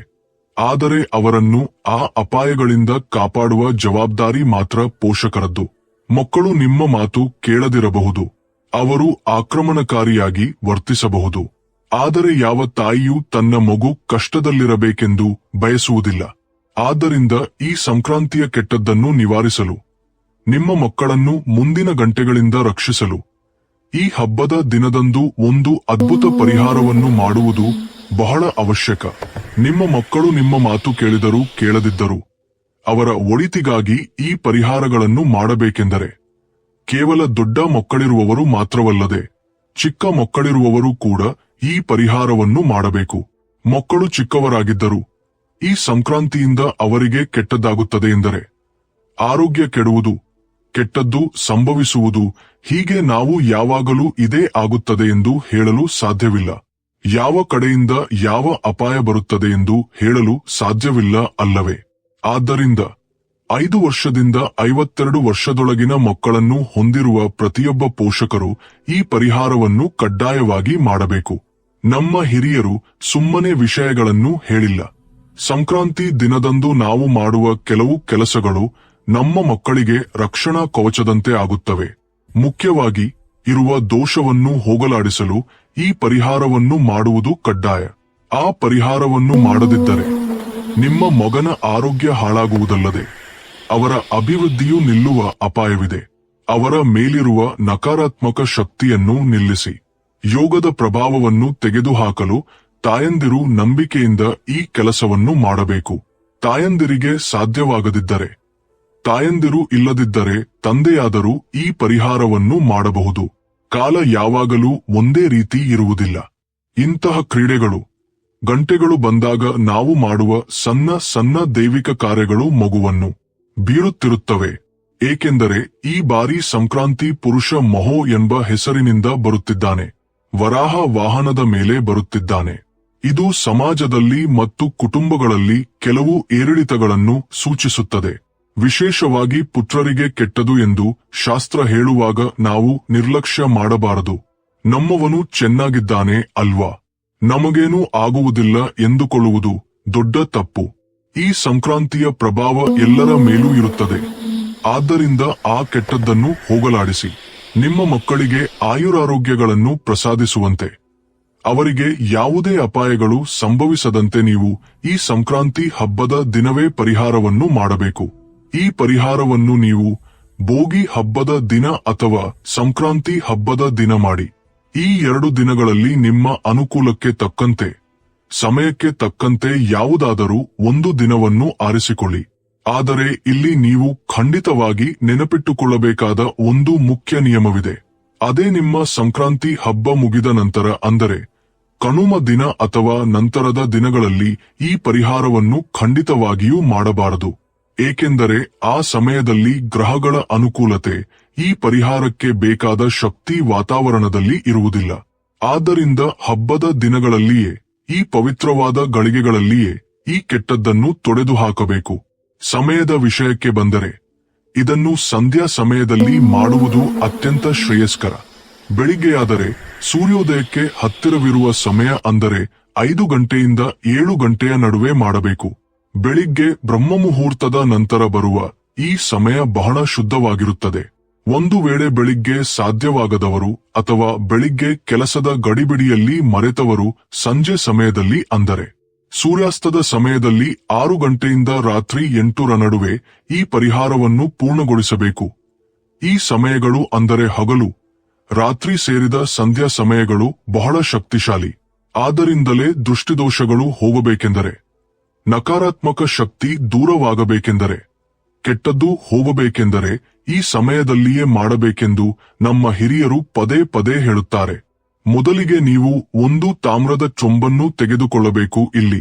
ಆದರೆ ಅವರನ್ನು ಆ ಅಪಾಯಗಳಿಂದ ಕಾಪಾಡುವ ಜವಾಬ್ದಾರಿ ಮಾತ್ರ ಪೋಷಕರದ್ದು. ಮಕ್ಕಳು ನಿಮ್ಮ ಮಾತು ಕೇಳದಿರಬಹುದು. ಅವರು ಆಕ್ರಮಣಕಾರಿಯಾಗಿ ವರ್ತಿಸಬಹುದು. ಆದರೆ ಯಾವ ತಾಯಿಯೂ ತನ್ನ ಮಗು ಕಷ್ಟದಲ್ಲಿರಬೇಕೆಂದು ಬಯಸುವುದಿಲ್ಲ. ಆದ್ದರಿಂದ ಈ ಸಂಕ್ರಾಂತಿಯ ಕೆಟ್ಟದ್ದನ್ನು ನಿವಾರಿಸಲು, ನಿಮ್ಮ ಮಕ್ಕಳನ್ನು ಮುಂದಿನ ಗಂಟೆಗಳಿಂದ ರಕ್ಷಿಸಲು ಈ ಹಬ್ಬದ ದಿನದಂದು ಒಂದು ಅದ್ಭುತ ಪರಿಹಾರವನ್ನು ಮಾಡುವುದು ಬಹಳ ಅವಶ್ಯಕ. ನಿಮ್ಮ ಮಕ್ಕಳು ನಿಮ್ಮ ಮಾತು ಕೇಳಿದರೂ ಕೇಳದಿದ್ದರೂ ಅವರ ಒಳಿತಿಗಾಗಿ ಈ ಪರಿಹಾರಗಳನ್ನು ಮಾಡಬೇಕೆಂದರೆ ಕೇವಲ ದೊಡ್ಡ ಮಕ್ಕಳಿರುವವರು ಮಾತ್ರವಲ್ಲದೆ ಚಿಕ್ಕ ಮಕ್ಕಳಿರುವವರು ಕೂಡ ಈ ಪರಿಹಾರವನ್ನು ಮಾಡಬೇಕು. ಮಕ್ಕಳು ಚಿಕ್ಕವರಾಗಿದ್ದರೂ ಈ ಸಂಕ್ರಾಂತಿಯಿಂದ ಅವರಿಗೆ ಕೆಟ್ಟದ್ದಾಗುತ್ತದೆ ಎಂದರೆ ಆರೋಗ್ಯ ಕೆಡುವುದು, ಕೆಟ್ಟದ್ದು ಸಂಭವಿಸುವುದು, ಹೀಗೆ ನಾವು ಯಾವಾಗಲೂ ಇದೇ ಆಗುತ್ತದೆ ಎಂದು ಹೇಳಲು ಸಾಧ್ಯವಿಲ್ಲ. ಯಾವ ಕಡೆಯಿಂದ ಯಾವ ಅಪಾಯ ಬರುತ್ತದೆ ಎಂದು ಹೇಳಲು ಸಾಧ್ಯವಿಲ್ಲ ಅಲ್ಲವೇ? ಆದ್ದರಿಂದ 5 ವರ್ಷದಿಂದ 52 ವರ್ಷದೊಳಗಿನ ಮಕ್ಕಳನ್ನು ಹೊಂದಿರುವ ಪ್ರತಿಯೊಬ್ಬ ಪೋಷಕರು ಈ ಪರಿಹಾರವನ್ನು ಕಡ್ಡಾಯವಾಗಿ ಮಾಡಬೇಕು. ನಮ್ಮ ಹಿರಿಯರು ಸುಮ್ಮನೆ ವಿಷಯಗಳನ್ನು ಹೇಳಿಲ್ಲ. ಸಂಕ್ರಾಂತಿ ದಿನದಂದು ನಾವು ಮಾಡುವ ಕೆಲವು ಕೆಲಸಗಳು ನಮ್ಮ ಮಕ್ಕಳಿಗೆ ರಕ್ಷಣಾ ಕವಚದಂತೆ ಆಗುತ್ತವೆ. ಮುಖ್ಯವಾಗಿ ಇರುವ ದೋಷವನ್ನು ಹೋಗಲಾಡಿಸಲು ಈ ಪರಿಹಾರವನ್ನು ಮಾಡುವುದು ಕಡ್ಡಾಯ. ಆ ಪರಿಹಾರವನ್ನು ಮಾಡದಿದ್ದರೆ ನಿಮ್ಮ ಮಗನ ಆರೋಗ್ಯ ಹಾಳಾಗುವುದಲ್ಲದೆ ಅವರ ಅಭಿವೃದ್ಧಿಯೂ ನಿಲ್ಲುವ ಅಪಾಯವಿದೆ. ಅವರ ಮೇಲಿರುವ ನಕಾರಾತ್ಮಕ ಶಕ್ತಿಯನ್ನು ನಿಲ್ಲಿಸಿ ಯೋಗದ ಪ್ರಭಾವವನ್ನು ತೆಗೆದುಹಾಕಲು ತಾಯಂದಿರು ನಂಬಿಕೆಯಿಂದ ಈ ಕೆಲಸವನ್ನು ಮಾಡಬೇಕು. ತಾಯಂದಿರಿಗೆ ಸಾಧ್ಯವಾಗದಿದ್ದರೆ, ತಾಯಂದಿರು ಇಲ್ಲದಿದ್ದರೆ ತಂದೆಯಾದರೂ ಈ ಪರಿಹಾರವನ್ನು ಮಾಡಬಹುದು. ಕಾಲ ಯಾವಾಗಲೂ ಒಂದೇ ರೀತಿ ಇರುವುದಿಲ್ಲ. ಇಂತಹ ಕ್ರೀಡೆಗಳು, ಗಂಟೆಗಳು ಬಂದಾಗ ನಾವು ಮಾಡುವ ಸಣ್ಣ ಸಣ್ಣ ದೈವಿಕ ಕಾರ್ಯಗಳು ಮಗುವನ್ನು ಬೀರುತ್ತಿರುತ್ತವೆ. ಏಕೆಂದರೆ ಈ ಬಾರಿ ಸಂಕ್ರಾಂತಿ ಪುರುಷ ಮಹೋ ಎಂಬ ಹೆಸರಿನಿಂದ ಬರುತ್ತಿದ್ದಾನೆ. ವರಾಹ ವಾಹನದ ಮೇಲೆ ಬರುತ್ತಿದ್ದಾನೆ. ಇದು ಸಮಾಜದಲ್ಲಿ ಮತ್ತು ಕುಟುಂಬಗಳಲ್ಲಿ ಕೆಲವು ಏರಿಳಿತಗಳನ್ನು ಸೂಚಿಸುತ್ತದೆ. ವಿಶೇಷವಾಗಿ ಪುತ್ರರಿಗೆ ಕೆಟ್ಟದು ಎಂದು ಶಾಸ್ತ್ರ ಹೇಳುವಾಗ ನಾವು ನಿರ್ಲಕ್ಷ್ಯ ಮಾಡಬಾರದು. ನಮ್ಮವನು ಚೆನ್ನಾಗಿದ್ದಾನೆ ಅಲ್ವಾ, ನಮಗೇನೂ ಆಗುವುದಿಲ್ಲ ಎಂದುಕೊಳ್ಳುವುದು ದೊಡ್ಡ ತಪ್ಪು. ಈ ಸಂಕ್ರಾಂತಿಯ ಪ್ರಭಾವ ಎಲ್ಲರ ಮೇಲೂ ಇರುತ್ತದೆ. ಆದ್ದರಿಂದ ಆ ಕೆಟ್ಟದ್ದನ್ನು ಹೋಗಲಾಡಿಸಿ ನಿಮ್ಮ ಮಕ್ಕಳಿಗೆ ಆಯುರಾರೋಗ್ಯಗಳನ್ನು ಪ್ರಸಾದಿಸುವಂತೆ, ಅವರಿಗೆ ಯಾವುದೇ ಅಪಾಯಗಳು ಸಂಭವಿಸದಂತೆ ನೀವು ಈ ಸಂಕ್ರಾಂತಿ ಹಬ್ಬದ ದಿನವೇ ಪರಿಹಾರವನ್ನು ಮಾಡಬೇಕು. ಈ ಪರಿಹಾರವನ್ನು ನೀವು ಭೋಗಿ ಹಬ್ಬದ ದಿನ ಅಥವಾ ಸಂಕ್ರಾಂತಿ ಹಬ್ಬದ ದಿನ ಮಾಡಿ. ಈ 2 ದಿನಗಳಲ್ಲಿ ನಿಮ್ಮ ಅನುಕೂಲಕ್ಕೆ ತಕ್ಕಂತೆ, ಸಮಯಕ್ಕೆ ತಕ್ಕಂತೆ ಯಾವುದಾದರೂ ಒಂದು ದಿನವನ್ನು ಆರಿಸಿಕೊಳ್ಳಿ. ಆದರೆ ಇಲ್ಲಿ ನೀವು ಖಂಡಿತವಾಗಿ ನೆನಪಿಟ್ಟುಕೊಳ್ಳಬೇಕಾದ ಒಂದು ಮುಖ್ಯ ನಿಯಮವಿದೆ. ಅದೇ ನಿಮ್ಮ ಸಂಕ್ರಾಂತಿ ಹಬ್ಬ ಮುಗಿದ ನಂತರ, ಅಂದರೆ ಕನುಮ ದಿನ ಅಥವಾ ನಂತರದ ದಿನಗಳಲ್ಲಿ ಈ ಪರಿಹಾರವನ್ನು ಖಂಡಿತವಾಗಿಯೂ ಮಾಡಬಾರದು. ಏಕೆಂದರೆ ಆ ಸಮಯದಲ್ಲಿ ಗ್ರಹಗಳ ಅನುಕೂಲತೆ ಈ ಪರಿಹಾರಕ್ಕೆ ಬೇಕಾದ ಶಕ್ತಿ ವಾತಾವರಣದಲ್ಲಿ ಇರುವುದಿಲ್ಲ. ಆದ್ದರಿಂದ ಹಬ್ಬದ ದಿನಗಳಲ್ಲಿಯೇ, ಈ ಪವಿತ್ರವಾದ ಗಳಿಗೆಗಳಲ್ಲಿಯೇ ಈ ಕೆಟ್ಟದ್ದನ್ನು ತೊಡೆದು ಹಾಕಬೇಕು. ಸಮಯದ ವಿಷಯಕ್ಕೆ ಬಂದರೆ ಇದನ್ನು ಸಂಧ್ಯಾ ಸಮಯದಲ್ಲಿ ಮಾಡುವುದು ಅತ್ಯಂತ ಶ್ರೇಯಸ್ಕರ. ಬೆಳಿಗ್ಗೆಯಾದರೆ ಸೂರ್ಯೋದಯಕ್ಕೆ ಹತ್ತಿರವಿರುವ ಸಮಯ, ಅಂದರೆ 5 ಗಂಟೆಯಿಂದ 7 ಗಂಟೆಯ ನಡುವೆ ಮಾಡಬೇಕು. ಬೆಳಿಗ್ಗೆ ಬ್ರಹ್ಮಮುಹೂರ್ತದ ನಂತರ ಬರುವ ಈ ಸಮಯ ಬಹಳ ಶುದ್ಧವಾಗಿರುತ್ತದೆ. ಒಂದು ವೇಳೆ ಬೆಳಿಗ್ಗೆ ಸಾಧ್ಯವಾಗದವರು ಅಥವಾ ಬೆಳಿಗ್ಗೆ ಕೆಲಸದ ಗಡಿಬಿಡಿಯಲ್ಲಿ ಮರೆತವರು ಸಂಜೆ ಸಮಯದಲ್ಲಿ, ಅಂದರೆ ಸೂರ್ಯಾಸ್ತದ ಸಮಯದಲ್ಲಿ 6 ಗಂಟೆಯಿಂದ ರಾತ್ರಿ 8ರ ನಡುವೆ ಈ ಪರಿಹಾರವನ್ನು ಪೂರ್ಣಗೊಳಿಸಬೇಕು. ಈ ಸಮಯಗಳು, ಅಂದರೆ ಹಗಲು ರಾತ್ರಿ ಸೇರಿದ ಸಂಧ್ಯಾ ಸಮಯಗಳು ಬಹಳ ಶಕ್ತಿಶಾಲಿ. ಆದ್ದರಿಂದಲೇ ದೃಷ್ಟಿದೋಷಗಳು ಹೋಗಬೇಕೆಂದರೆ, ನಕಾರಾತ್ಮಕ ಶಕ್ತಿ ದೂರವಾಗಬೇಕೆಂದರೆ, ಕೆಟ್ಟದ್ದು ಹೋಗಬೇಕೆಂದರೆ ಈ ಸಮಯದಲ್ಲಿಯೇ ಮಾಡಬೇಕೆಂದು ನಮ್ಮ ಹಿರಿಯರು ಪದೇ ಪದೇ ಹೇಳುತ್ತಾರೆ. ಮೊದಲಿಗೆ ನೀವು ಒಂದು ತಾಮ್ರದ ಚೊಂಬನ್ನು ತೆಗೆದುಕೊಳ್ಳಬೇಕು. ಇಲ್ಲಿ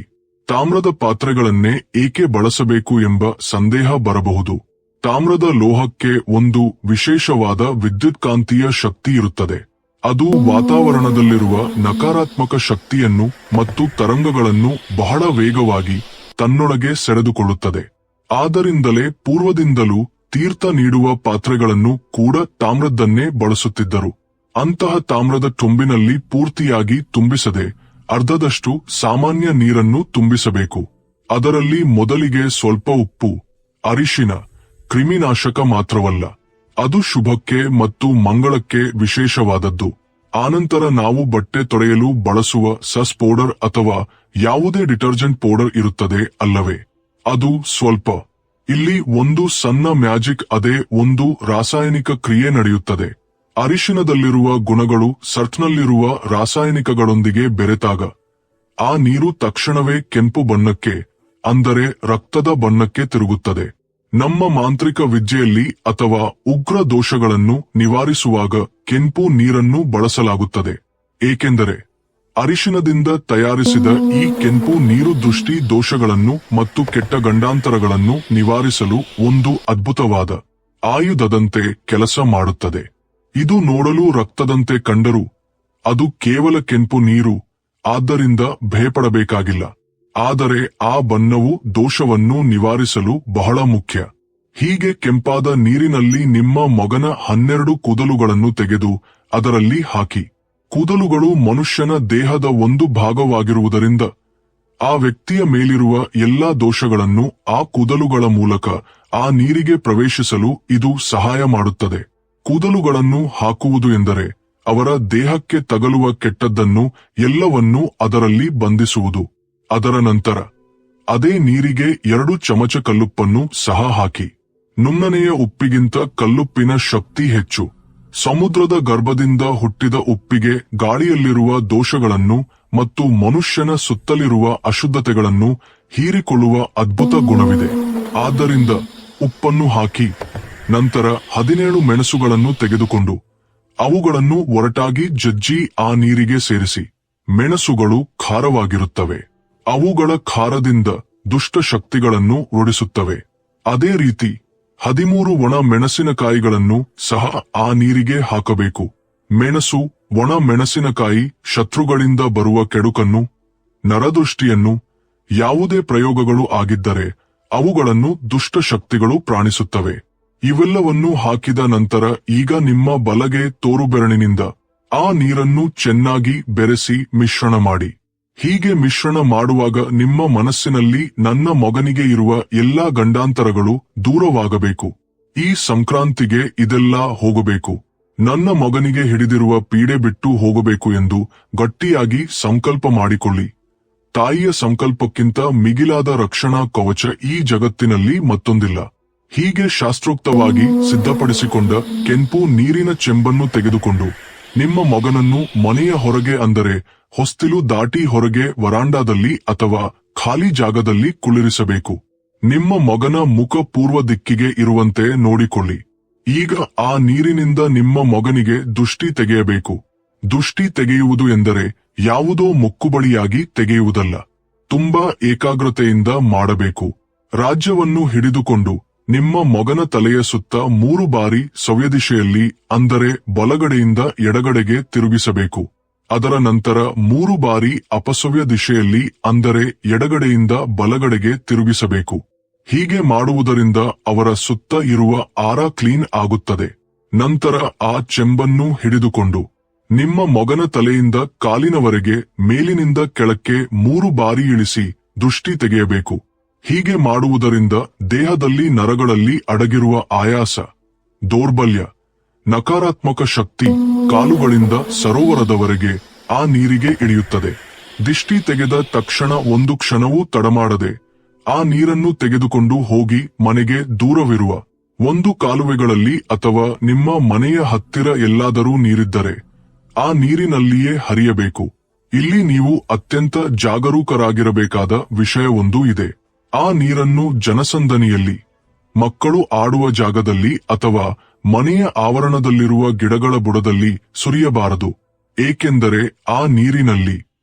ತಾಮ್ರದ ಪಾತ್ರೆಗಳನ್ನೇ ಏಕೆ ಬಳಸಬೇಕು ಎಂಬ ಸಂದೇಹ ಬರಬಹುದು. ತಾಮ್ರದ ಲೋಹಕ್ಕೆ ಒಂದು ವಿಶೇಷವಾದ ವಿದ್ಯುತ್ಕಾಂತೀಯ ಶಕ್ತಿ ಇರುತ್ತದೆ. ಅದು ವಾತಾವರಣದಲ್ಲಿರುವ ನಕಾರಾತ್ಮಕ ಶಕ್ತಿಯನ್ನು ಮತ್ತು ತರಂಗಗಳನ್ನು ಬಹಳ ವೇಗವಾಗಿ ತನ್ನೊಳಗೆ ಸೆಳೆದುಕೊಳ್ಳುತ್ತದೆ. ಆದ್ದರಿಂದಲೇ ಪೂರ್ವದಿಂದಲೂ ತೀರ್ಥ ನೀಡುವ ಪಾತ್ರೆಗಳನ್ನು ಕೂಡ ತಾಮ್ರದ್ದನ್ನೇ ಬಳಸುತ್ತಿದ್ದರು. ಅಂತಹ ತಾಮ್ರದ ಚೊಂಬಿನಲ್ಲಿ ಪೂರ್ತಿಯಾಗಿ ತುಂಬಿಸದೆ ಅರ್ಧದಷ್ಟು ಸಾಮಾನ್ಯ ನೀರನ್ನು ತುಂಬಿಸಬೇಕು. ಅದರಲ್ಲಿ ಮೊದಲಿಗೆ ಸ್ವಲ್ಪ ಉಪ್ಪು, ಅರಿಶಿನ, ಕ್ರಿಮಿನಾಶಕ ಮಾತ್ರವಲ್ಲ, ಅದು ಶುಭಕ್ಕೆ ಮತ್ತು ಮಂಗಳಕ್ಕೆ ವಿಶೇಷವಾದದ್ದು. ಆನಂತರ ನಾವು ಬಟ್ಟೆ ತೊಳೆಯಲು ಬಳಸುವ ಸಸ್ ಪೌಡರ್ ಅಥವಾ ಯಾವುದೇ ಡಿಟರ್ಜೆಂಟ್ ಪೌಡರ್ ಇರುತ್ತದೆ ಅಲ್ಲವೇ, ಅದು ಸ್ವಲ್ಪ. ಇಲ್ಲಿ ಒಂದು ಸಣ್ಣ ಮ್ಯಾಜಿಕ್, ಅದೇ ಒಂದು ರಾಸಾಯನಿಕ ಕ್ರಿಯೆ ನಡೆಯುತ್ತದೆ. ಅರಿಶಿನದಲ್ಲಿರುವ ಗುಣಗಳು ಸರ್ಟ್ನಲ್ಲಿರುವ ರಾಸಾಯನಿಕಗಳೊಂದಿಗೆ ಬೆರೆತಾಗ ಆ ನೀರು ತಕ್ಷಣವೇ ಕೆಂಪು ಬಣ್ಣಕ್ಕೆ, ಅಂದರೆ ರಕ್ತದ ಬಣ್ಣಕ್ಕೆ ತಿರುಗುತ್ತದೆ. ನಮ್ಮ ಮಾಂತ್ರಿಕ ವಿದ್ಯೆಯಲ್ಲಿ ಅಥವಾ ಉಗ್ರ ದೋಷಗಳನ್ನು ನಿವಾರಿಸುವಾಗ ಕೆಂಪು ನೀರನ್ನು ಬಳಸಲಾಗುತ್ತದೆ. ಏಕೆಂದರೆ ಅರಿಶಿನದಿಂದ ತಯಾರಿಸಿದ ಈ ಕೆಂಪು ನೀರು ದೃಷ್ಟಿ ದೋಷಗಳನ್ನು ಮತ್ತು ಕೆಟ್ಟ ಗಂಡಾಂತರಗಳನ್ನು ನಿವಾರಿಸಲು ಒಂದು ಅದ್ಭುತವಾದ ಆಯುಧದಂತೆ ಕೆಲಸ ಮಾಡುತ್ತದೆ. ಇದು ನೋಡಲು ರಕ್ತದಂತೆ ಕಂಡರೂ ಅದು ಕೇವಲ ಕೆಂಪು ನೀರು, ಆದ್ದರಿಂದ ಭಯಪಡಬೇಕಾಗಿಲ್ಲ. ಆದರೆ ಆ ಬಣ್ಣವು ದೋಷವನ್ನು ನಿವಾರಿಸಲು ಬಹಳ ಮುಖ್ಯ. ಹೀಗೆ ಕೆಂಪಾದ ನೀರಿನಲ್ಲಿ ನಿಮ್ಮ ಮಗನ 12 ಕೂದಲುಗಳನ್ನು ತೆಗೆದು ಅದರಲ್ಲಿ ಹಾಕಿ. ಕೂದಲುಗಳು ಮನುಷ್ಯನ ದೇಹದ ಒಂದು ಭಾಗವಾಗಿರುವುದರಿಂದ ಆ ವ್ಯಕ್ತಿಯ ಮೇಲಿರುವ ಎಲ್ಲಾ ದೋಷಗಳನ್ನು ಆ ಕೂದಲುಗಳ ಮೂಲಕ ಆ ನೀರಿಗೆ ಪ್ರವೇಶಿಸಲು ಇದು ಸಹಾಯ ಮಾಡುತ್ತದೆ. ಕೂದಲುಗಳನ್ನು ಹಾಕುವುದು ಎಂದರೆ ಅವರ ದೇಹಕ್ಕೆ ತಗಲುವ ಕೆಟ್ಟದ್ದನ್ನು ಎಲ್ಲವನ್ನೂ ಅದರಲ್ಲಿ ಬಂಧಿಸುವುದು. ಅದರ ನಂತರ ಅದೇ ನೀರಿಗೆ 2 ಚಮಚ ಕಲ್ಲುಪ್ಪನ್ನು ಸಹ ಹಾಕಿ. ನುಣ್ಣನೆಯ ಉಪ್ಪಿಗಿಂತ ಕಲ್ಲುಪ್ಪಿನ ಶಕ್ತಿ ಹೆಚ್ಚು. ಸಮುದ್ರದ ಗರ್ಭದಿಂದ ಹುಟ್ಟಿದ ಉಪ್ಪಿಗೆ ಗಾಳಿಯಲ್ಲಿರುವ ದೋಷಗಳನ್ನು ಮತ್ತು ಮನುಷ್ಯನ ಸುತ್ತಲಿರುವ ಅಶುದ್ಧತೆಗಳನ್ನು ಹೀರಿಕೊಳ್ಳುವ ಅದ್ಭುತ ಗುಣವಿದೆ. ಆದ್ದರಿಂದ ಉಪ್ಪನ್ನು ಹಾಕಿ ನಂತರ 17 ಮೆಣಸುಗಳನ್ನು ತೆಗೆದುಕೊಂಡು ಅವುಗಳನ್ನು ಒರಟಾಗಿ ಜಜ್ಜಿ ಆ ನೀರಿಗೆ ಸೇರಿಸಿ. ಮೆಣಸುಗಳು ಖಾರವಾಗಿರುತ್ತವೆ. ಅವುಗಳ ಖಾರದಿಂದ ದುಷ್ಟ ಶಕ್ತಿಗಳನ್ನು ಓಡಿಸುತ್ತವೆ. ಅದೇ ರೀತಿ 13 ಒಣ ಮೆಣಸಿನಕಾಯಿಗಳನ್ನು ಸಹ ಆ ನೀರಿಗೆ ಹಾಕಬೇಕು. ಮೆಣಸು, ಒಣ ಮೆಣಸಿನಕಾಯಿ ಶತ್ರುಗಳಿಂದ ಬರುವ ಕೆಡುಕನ್ನು, ನರದೃಷ್ಟಿಯನ್ನು, ಯಾವುದೇ ಪ್ರಯೋಗಗಳು ಆಗಿದ್ದರೆ ಅವುಗಳನ್ನು ದುಷ್ಟ ಶಕ್ತಿಗಳು ಪ್ರಾಣಿಸುತ್ತವೆ. ಇವೆಲ್ಲವನ್ನೂ ಹಾಕಿದ ನಂತರ ಈಗ ನಿಮ್ಮ ಬಲಗೈ ತೋರುಬೆರಳಿನಿಂದ ಆ ನೀರನ್ನು ಚೆನ್ನಾಗಿ ಬೆರೆಸಿ ಮಿಶ್ರಣ ಮಾಡಿ. ಹೀಗೆ ಮಿಶ್ರಣ ಮಾಡುವಾಗ ನಿಮ್ಮ ಮನಸ್ಸಿನಲ್ಲಿ ನನ್ನ ಮಗನಿಗೆ ಇರುವ ಎಲ್ಲಾ ಗಂಡಾಂತರಗಳು ದೂರವಾಗಬೇಕು. ಈ ಸಂಕ್ರಾಂತಿಗೆ ಇದೆಲ್ಲಾ ಹೋಗಬೇಕು. ನನ್ನ ಮಗನಿಗೆ ಹಿಡಿದಿರುವ ಪೀಡೆ ಬಿಟ್ಟು ಹೋಗಬೇಕು ಎಂದು ಗಟ್ಟಿಯಾಗಿ ಸಂಕಲ್ಪ ಮಾಡಿಕೊಳ್ಳಿ. ತಾಯಿಯ ಸಂಕಲ್ಪಕ್ಕಿಂತ ಮಿಗಿಲಾದ ರಕ್ಷಣಾ ಕವಚ ಈ ಜಗತ್ತಿನಲ್ಲಿ ಮತ್ತೊಂದಿಲ್ಲ. ಹೀಗೆ ಶಾಸ್ತ್ರೋಕ್ತವಾಗಿ ಸಿದ್ಧಪಡಿಸಿಕೊಂಡ ಕೆಂಪು ನೀರಿನ ಚೆಂಬನ್ನು ತೆಗೆದುಕೊಂಡು ನಿಮ್ಮ ಮಗನನ್ನು ಮನೆಯ ಹೊರಗೆ, ಅಂದರೆ ಹೊಸ್ತಿಲು ದಾಟಿ ಹೊರಗೆ ವರಾಂಡಾದಲ್ಲಿ ಅಥವಾ ಖಾಲಿ ಜಾಗದಲ್ಲಿ ಕುಳ್ಳಿರಿಸಬೇಕು. ನಿಮ್ಮ ಮಗನ ಮುಖ ಪೂರ್ವ ದಿಕ್ಕಿಗೆ ಇರುವಂತೆ ನೋಡಿಕೊಳ್ಳಿ. ಈಗ ಆ ನೀರಿನಿಂದ ನಿಮ್ಮ ಮಗನಿಗೆ ದೃಷ್ಟಿ ತೆಗೆಯಬೇಕು. ದೃಷ್ಟಿ ತೆಗೆಯುವುದು ಎಂದರೆ ಯಾವುದೋ ಮೊಕ್ಕುಬಳಿಯಾಗಿ ತೆಗೆಯುವುದಲ್ಲ, ತುಂಬಾ ಏಕಾಗ್ರತೆಯಿಂದ ಮಾಡಬೇಕು. ರಾಜ್ಯವನ್ನು ಹಿಡಿದುಕೊಂಡು ನಿಮ್ಮ ಮಗನ ತಲೆಯ ಸುತ್ತ 3 ಬಾರಿ ಸವ್ಯದಿಶೆಯಲ್ಲಿ, ಅಂದರೆ ಬಲಗಡೆಯಿಂದ ಎಡಗಡೆಗೆ ತಿರುಗಿಸಬೇಕು. ಅದರ ನಂತರ 3 ಬಾರಿ ಅಪಸವ್ಯ ದಿಶೆಯಲ್ಲಿ, ಅಂದರೆ ಎಡಗಡೆಯಿಂದ ಬಲಗಡೆಗೆ ತಿರುಗಿಸಬೇಕು. ಹೀಗೆ ಮಾಡುವುದರಿಂದ ಅವರ ಸುತ್ತ ಇರುವ ಆರಾ ಕ್ಲೀನ್ ಆಗುತ್ತದೆ. ನಂತರ ಆ ಚೆಂಬನ್ನು ಹಿಡಿದುಕೊಂಡು ನಿಮ್ಮ ಮಗನ ತಲೆಯಿಂದ ಕಾಲಿನವರೆಗೆ ಮೇಲಿನಿಂದ ಕೆಳಕ್ಕೆ 3 ಬಾರಿ ಇಳಿಸಿ ದೃಷ್ಟಿ ತೆಗೆಯಬೇಕು. ಹೀಗೆ ಮಾಡುವುದರಿಂದ ದೇಹದಲ್ಲಿ ನರಗಳಲ್ಲಿ ಅಡಗಿರುವ ಆಯಾಸ, ದೌರ್ಬಲ್ಯ, ನಕಾರಾತ್ಮಕ ಶಕ್ತಿ ಕಾಲುಗಳಿಂದ ಸರೋವರದವರೆಗೆ ಆ ನೀರಿಗೆ ಇಳಿಯುತ್ತದೆ. ದಿಷ್ಟಿ ತೆಗೆದ ತಕ್ಷಣ ಒಂದು ಕ್ಷಣವೂ ತಡಮಾಡದೆ ಆ ನೀರನ್ನು ತೆಗೆದುಕೊಂಡು ಹೋಗಿ ಮನೆಗೆ ದೂರವಿರುವ ಒಂದು ಕಾಲುವೆಗಳಲ್ಲಿ ಅಥವಾ ನಿಮ್ಮ ಮನೆಯ ಹತ್ತಿರ ಎಲ್ಲಾದರೂ ನೀರಿದ್ದರೆ ಆ ನೀರಿನಲ್ಲಿಯೇ ಹರಿಯಬೇಕು. ಇಲ್ಲಿ ನೀವು ಅತ್ಯಂತ ಜಾಗರೂಕರಾಗಿರಬೇಕಾದ ವಿಷಯವೊಂದು ಇದೆ. ಆ ನೀರನ್ನು ಜನಸಂದಣಿಯಲ್ಲಿ, ಮಕ್ಕಳು ಆಡುವ ಜಾಗದಲ್ಲಿ ಅಥವಾ ಮನೆಯ ಆವರಣದಲ್ಲಿರುವ ಗಿಡಗಳ ಬುಡದಲ್ಲಿ ಸುರಿಯಬಾರದು. ಏಕೆಂದರೆ ಆ ನೀರಿನಲ್ಲಿ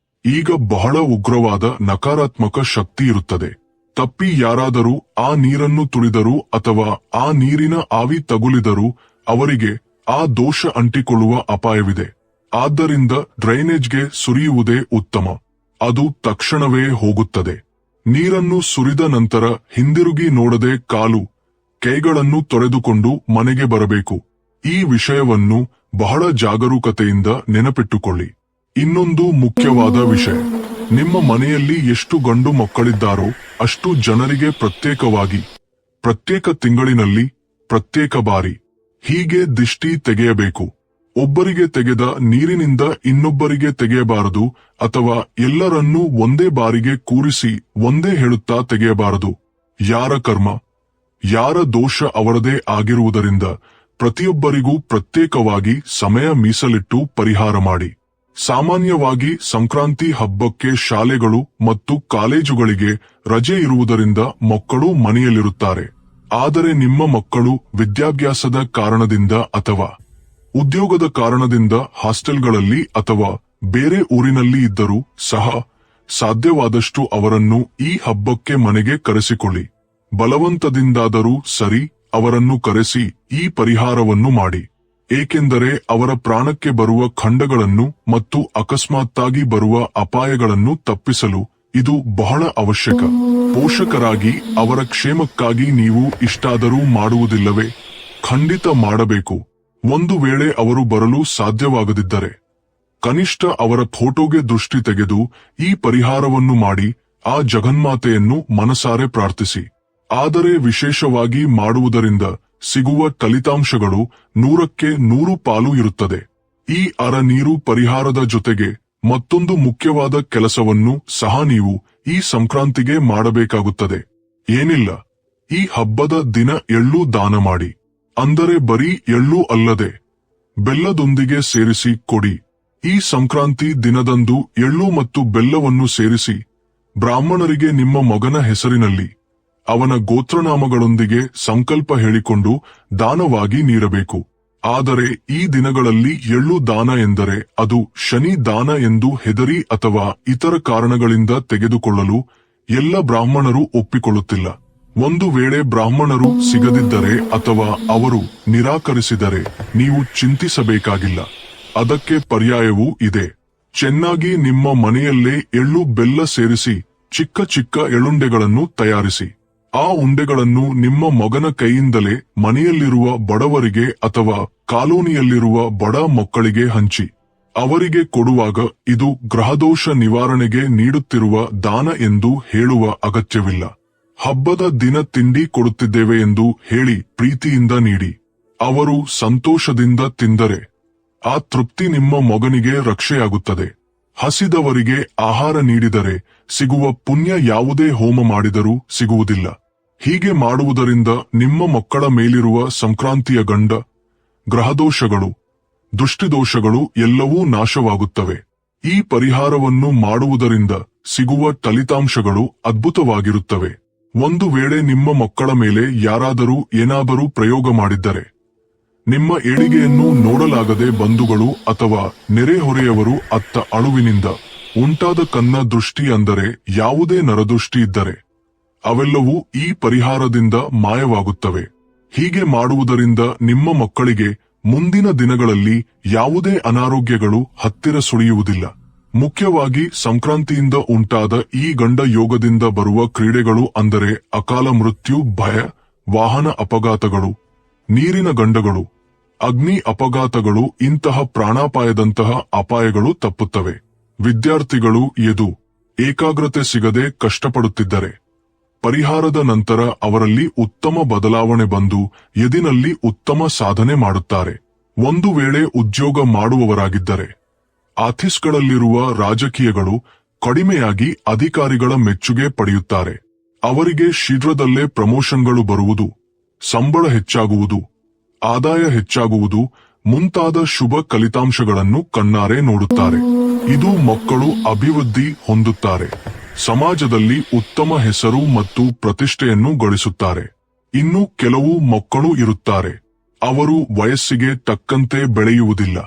ಈಗ ಬಹಳ ಉಗ್ರವಾದ ನಕಾರಾತ್ಮಕ ಶಕ್ತಿ ಇರುತ್ತದೆ. ತಪ್ಪಿ ಯಾರಾದರೂ ಆ ನೀರನ್ನು ತುಳಿದರೂ ಅಥವಾ ಆ ನೀರಿನ ಆವಿ ತಗುಲಿದರೂ ಅವರಿಗೆ ಆ ದೋಷ ಅಂಟಿಕೊಳ್ಳುವ ಅಪಾಯವಿದೆ. ಆದ್ದರಿಂದ ಡ್ರೈನೇಜ್ಗೆ ಸುರಿಯುವುದೇ ಉತ್ತಮ. ಅದು ತಕ್ಷಣವೇ ಹೋಗುತ್ತದೆ. ನೀರನ್ನು ಸುರಿದ ನಂತರ ಹಿಂದಿರುಗಿ ನೋಡದೆ ಕಾಲು ಕೈಗಳನ್ನು ತೊಳೆದುಕೊಂಡು ಮನೆಗೆ ಬರಬೇಕು. ಈ ವಿಷಯವನ್ನು ಬಹಳ ಜಾಗರೂಕತೆಯಿಂದ ನೆನಪಿಟ್ಟುಕೊಳ್ಳಿ. ಇನ್ನೊಂದು ಮುಖ್ಯವಾದ ವಿಷಯ, ನಿಮ್ಮ ಮನೆಯಲ್ಲಿ ಎಷ್ಟು ಗಂಡು ಮಕ್ಕಳಿದ್ದಾರೋ ಅಷ್ಟು ಜನರಿಗೆ ಪ್ರತ್ಯೇಕವಾಗಿ, ಪ್ರತ್ಯೇಕ ತಿಂಗಳಿನಲ್ಲಿ, ಪ್ರತ್ಯೇಕ ಬಾರಿ ಹೀಗೆ ದಿಷ್ಟಿ ತೆಗೆಯಬೇಕು. ಒಬ್ಬರಿಗೆ ತೆಗೆದ ನೀರಿನಿಂದ ಇನ್ನೊಬ್ಬರಿಗೆ ತೆಗೆಯಬಾರದು, ಅಥವಾ ಎಲ್ಲರನ್ನೂ ಒಂದೇ ಬಾರಿಗೆ ಕೂರಿಸಿ ಒಂದೇ ಹೇಳುತ್ತಾ ತೆಗೆಯಬಾರದು. ಯಾರ ಕರ್ಮ, ಯಾರ ದೋಷ ಅವರದೇ ಆಗಿರುವುದರಿಂದ ಪ್ರತಿಯೊಬ್ಬರಿಗೂ ಪ್ರತ್ಯೇಕವಾಗಿ ಸಮಯ ಮೀಸಲಿಟ್ಟು ಪರಿಹಾರ ಮಾಡಿ. ಸಾಮಾನ್ಯವಾಗಿ ಸಂಕ್ರಾಂತಿ ಹಬ್ಬಕ್ಕೆ ಶಾಲೆಗಳು ಮತ್ತು ಕಾಲೇಜುಗಳಿಗೆ ರಜೆ ಇರುವುದರಿಂದ ಮಕ್ಕಳು ಮನೆಯಲ್ಲಿರುತ್ತಾರೆ. ಆದರೆ ನಿಮ್ಮ ಮಕ್ಕಳು ವಿದ್ಯಾಭ್ಯಾಸದ ಕಾರಣದಿಂದ ಅಥವಾ ಉದ್ಯೋಗದ ಕಾರಣದಿಂದ ಹಾಸ್ಟೆಲ್ಗಳಲ್ಲಿ ಅಥವಾ ಬೇರೆ ಊರಿನಲ್ಲಿ ಇದ್ದರೂ ಸಹ ಸಾಧ್ಯವಾದಷ್ಟು ಅವರನ್ನು ಈ ಹಬ್ಬಕ್ಕೆ ಮನೆಗೆ ಕರೆಸಿಕೊಳ್ಳಿ. ಬಲವಂತದಿಂದಾದರೂ ಸರಿ ಅವರನ್ನು ಕರೆಸಿ ಈ ಪರಿಹಾರವನ್ನು ಮಾಡಿ. ಏಕೆಂದರೆ ಅವರ ಪ್ರಾಣಕ್ಕೆ ಬರುವ ಖಂಡಗಳನ್ನು ಮತ್ತು ಅಕಸ್ಮಾತ್ತಾಗಿ ಬರುವ ಅಪಾಯಗಳನ್ನು ತಪ್ಪಿಸಲು ಇದು ಬಹಳ ಅವಶ್ಯಕ. ಪೋಷಕರಾಗಿ ಅವರ ಕ್ಷೇಮಕ್ಕಾಗಿ ನೀವು ಇಷ್ಟಾದರೂ ಮಾಡುವುದಿಲ್ಲವೇ? ಖಂಡಿತ ಮಾಡಬೇಕು. ಒಂದು ವೇಳೆ ಅವರು ಬರಲು ಸಾಧ್ಯವಾಗದಿದ್ದರೆ ಕನಿಷ್ಠ ಅವರ ಫೋಟೋಗೆ ದೃಷ್ಟಿ ತೆಗೆದು ಈ ಪರಿಹಾರವನ್ನು ಮಾಡಿ ಆ ಜಗನ್ಮಾತೆಯನ್ನು ಮನಸಾರೆ ಪ್ರಾರ್ಥಿಸಿ. ಆದರೆ ವಿಶೇಷವಾಗಿ ಮಾಡುವುದರಿಂದ ಸಿಗುವ ಫಲಿತಾಂಶಗಳು 100ಕ್ಕೆ 100 ಪಾಲು ಇರುತ್ತದೆ. ಈ ಅರ ನೀರು ಪರಿಹಾರದ ಜೊತೆಗೆ ಮತ್ತೊಂದು ಮುಖ್ಯವಾದ ಕೆಲಸವನ್ನು ಸಹ ನೀವು ಈ ಸಂಕ್ರಾಂತಿಗೆ ಮಾಡಬೇಕಾಗುತ್ತದೆ. ಏನಿಲ್ಲ, ಈ ಹಬ್ಬದ ದಿನ ಎಳ್ಳು ದಾನ ಮಾಡಿ. ಅಂದರೆ ಬರೀ ಎಳ್ಳು ಅಲ್ಲದೆ ಬೆಲ್ಲದೊಂದಿಗೆ ಸೇರಿಸಿ ಕೊಡಿ. ಈ ಸಂಕ್ರಾಂತಿ ದಿನದಂದು ಎಳ್ಳು ಮತ್ತು ಬೆಲ್ಲವನ್ನು ಸೇರಿಸಿ ಬ್ರಾಹ್ಮಣರಿಗೆ ನಿಮ್ಮ ಮಗನ ಹೆಸರಿನಲ್ಲಿ ಅವನ ಗೋತ್ರನಾಮಗಳೊಂದಿಗೆ ಸಂಕಲ್ಪ ಹೇಳಿಕೊಂಡು ದಾನವಾಗಿ ನೀಡಬೇಕು. ಆದರೆ ಈ ದಿನಗಳಲ್ಲಿ ಎಳ್ಳು ದಾನ ಎಂದರೆ ಅದು ಶನಿ ದಾನ ಎಂದು ಹೆದರಿ ಅಥವಾ ಇತರ ಕಾರಣಗಳಿಂದ ತೆಗೆದುಕೊಳ್ಳಲು ಎಲ್ಲ ಬ್ರಾಹ್ಮಣರು ಒಪ್ಪಿಕೊಳ್ಳುತ್ತಿಲ್ಲ. ಒಂದು ವೇಳೆ ಬ್ರಾಹ್ಮಣರು ಸಿಗದಿದ್ದರೆ ಅಥವಾ ಅವರು ನಿರಾಕರಿಸಿದರೆ ನೀವು ಚಿಂತಿಸಬೇಕಾಗಿಲ್ಲ. ಅದಕ್ಕೆ ಪರ್ಯಾಯವೂ ಇದೆ. ಚೆನ್ನಾಗಿ ನಿಮ್ಮ ಮನೆಯಲ್ಲೇ ಎಳ್ಳು ಬೆಲ್ಲ ಸೇರಿಸಿ ಚಿಕ್ಕ ಚಿಕ್ಕ ಎಳ್ಳುಂಡೆಗಳನ್ನು ತಯಾರಿಸಿ ಆ ಉಂಡೆಗಳನ್ನು ನಿಮ್ಮ ಮಗನ ಕೈಯಿಂದಲೇ ಮನೆಯಲ್ಲಿರುವ ಬಡವರಿಗೆ ಅಥವಾ ಕಾಲೋನಿಯಲ್ಲಿರುವ ಬಡ ಮಕ್ಕಳಿಗೆ ಹಂಚಿ ಅವರಿಗೆ ಕೊಡುವಾಗ ಇದು ಗ್ರಹದೋಷ ನಿವಾರಣೆಗೆ ನೀಡುತ್ತಿರುವ ದಾನ ಎಂದು ಹೇಳುವ ಅಗತ್ಯವಿಲ್ಲ. ಹಬ್ಬದ ದಿನ ತಿಂಡಿ ಕೊಡುತ್ತಿದ್ದೇವೆ ಎಂದು ಹೇಳಿ ಪ್ರೀತಿಯಿಂದ ನೀಡಿ. ಅವರು ಸಂತೋಷದಿಂದ ತಿಂದರೆ ಆ ತೃಪ್ತಿ ನಿಮ್ಮ ಮಗನಿಗೆ ರಕ್ಷೆಯಾಗುತ್ತದೆ. ಹಸಿದವರಿಗೆ ಆಹಾರ ನೀಡಿದರೆ ಸಿಗುವ ಪುಣ್ಯ ಯಾವುದೇ ಹೋಮ ಮಾಡಿದರೂ ಸಿಗುವುದಿಲ್ಲ. ಹೀಗೆ ಮಾಡುವುದರಿಂದ ನಿಮ್ಮ ಮಕ್ಕಳ ಮೇಲಿರುವ ಸಂಕ್ರಾಂತಿಯ ಗಂಡ ಗ್ರಹದೋಷಗಳು ದೃಷ್ಟಿದೋಷಗಳು ಎಲ್ಲವೂ ನಾಶವಾಗುತ್ತವೆ. ಈ ಪರಿಹಾರವನ್ನು ಮಾಡುವುದರಿಂದ ಸಿಗುವ ಫಲಿತಾಂಶಗಳು ಅದ್ಭುತವಾಗಿರುತ್ತವೆ. ಒಂದು ವೇಳೆ ನಿಮ್ಮ ಮಕ್ಕಳ ಮೇಲೆ ಯಾರಾದರೂ ಏನಾದರೂ ಪ್ರಯೋಗ ಮಾಡಿದ್ದರೆ ನಿಮ್ಮ ಏಳಿಗೆಯನ್ನು ನೋಡಲಾಗದೆ ಬಂಧುಗಳು ಅಥವಾ ನೆರೆಹೊರೆಯವರು ಅತ್ತ ಅಳುವಿನಿಂದ ಉಂಟಾದ ಕನ್ನ ದೃಷ್ಟಿ ಅಂದರೆ ಯಾವುದೇ ನರದೃಷ್ಟಿ ಇದ್ದರೆ ಅವೆಲ್ಲವೂ ಈ ಪರಿಹಾರದಿಂದ ಮಾಯವಾಗುತ್ತವೆ. ಹೀಗೆ ಮಾಡುವುದರಿಂದ ನಿಮ್ಮ ಮಕ್ಕಳಿಗೆ ಮುಂದಿನ ದಿನಗಳಲ್ಲಿ ಯಾವುದೇ ಅನಾರೋಗ್ಯಗಳು ಹತ್ತಿರ ಸುಳಿಯುವುದಿಲ್ಲ. ಮುಖ್ಯವಾಗಿ ಸಂಕ್ರಾಂತಿಯಿಂದ ಉಂಟಾದ ಈ ಗಂಡ ಯೋಗದಿಂದ ಬರುವ ಕ್ರೀಡೆಗಳು ಅಂದರೆ ಅಕಾಲ ಮೃತ್ಯು, ಭಯ, ವಾಹನ ಅಪಘಾತಗಳು, ನೀರಿನ ಗಂಡಗಳು, ಅಗ್ನಿ ಅಪಘಾತಗಳು ಇಂತಹ ಪ್ರಾಣಾಪಾಯದಂತಹ ಅಪಾಯಗಳು ತಪ್ಪುತ್ತವೆ. ವಿದ್ಯಾರ್ಥಿಗಳು ಏಕಾಗ್ರತೆ ಸಿಗದೆ ಕಷ್ಟಪಡುತ್ತಿದ್ದರೆ ಪರಿಹಾರದ ನಂತರ ಅವರಲ್ಲಿ ಉತ್ತಮ ಬದಲಾವಣೆ ಬಂದು ಎದಿನಲ್ಲಿ ಉತ್ತಮ ಸಾಧನೆ ಮಾಡುತ್ತಾರೆ. ಒಂದು ವೇಳೆ ಉದ್ಯೋಗ ಮಾಡುವವರಾಗಿದ್ದರೆ ಆಫೀಸ್ಗಳಲ್ಲಿರುವ ರಾಜಕೀಯಗಳು ಕಡಿಮೆಯಾಗಿ ಅಧಿಕಾರಿಗಳ ಮೆಚ್ಚುಗೆ ಪಡೆಯುತ್ತಾರೆ. ಅವರಿಗೆ ಶೀಘ್ರದಲ್ಲೇ ಪ್ರಮೋಷನ್ಗಳು ಬರುವುದು, ಸಂಬಳ ಹೆಚ್ಚಾಗುವುದು, ಆದಾಯ ಹೆಚ್ಚಾಗುವುದು ಮುಂತಾದ ಶುಭ ಫಲಿತಾಂಶಗಳನ್ನು ಕಣ್ಣಾರೆ ನೋಡುತ್ತಾರೆ. ಇದು ಮಕ್ಕಳು ಅಭಿವೃದ್ಧಿ ಹೊಂದುತ್ತಾರೆ. ಸಮಾಜದಲ್ಲಿ ಉತ್ತಮ ಹೆಸರು ಮತ್ತು ಪ್ರತಿಷ್ಠೆಯನ್ನು ಗಳಿಸುತ್ತಾರೆ. ಇನ್ನು ಕೆಲವು ಮಕ್ಕಳು ಇರುತ್ತಾರೆ, ಅವರು ವಯಸ್ಸಿಗೆ ತಕ್ಕಂತೆ ಬೆಳೆಯುವುದಿಲ್ಲ,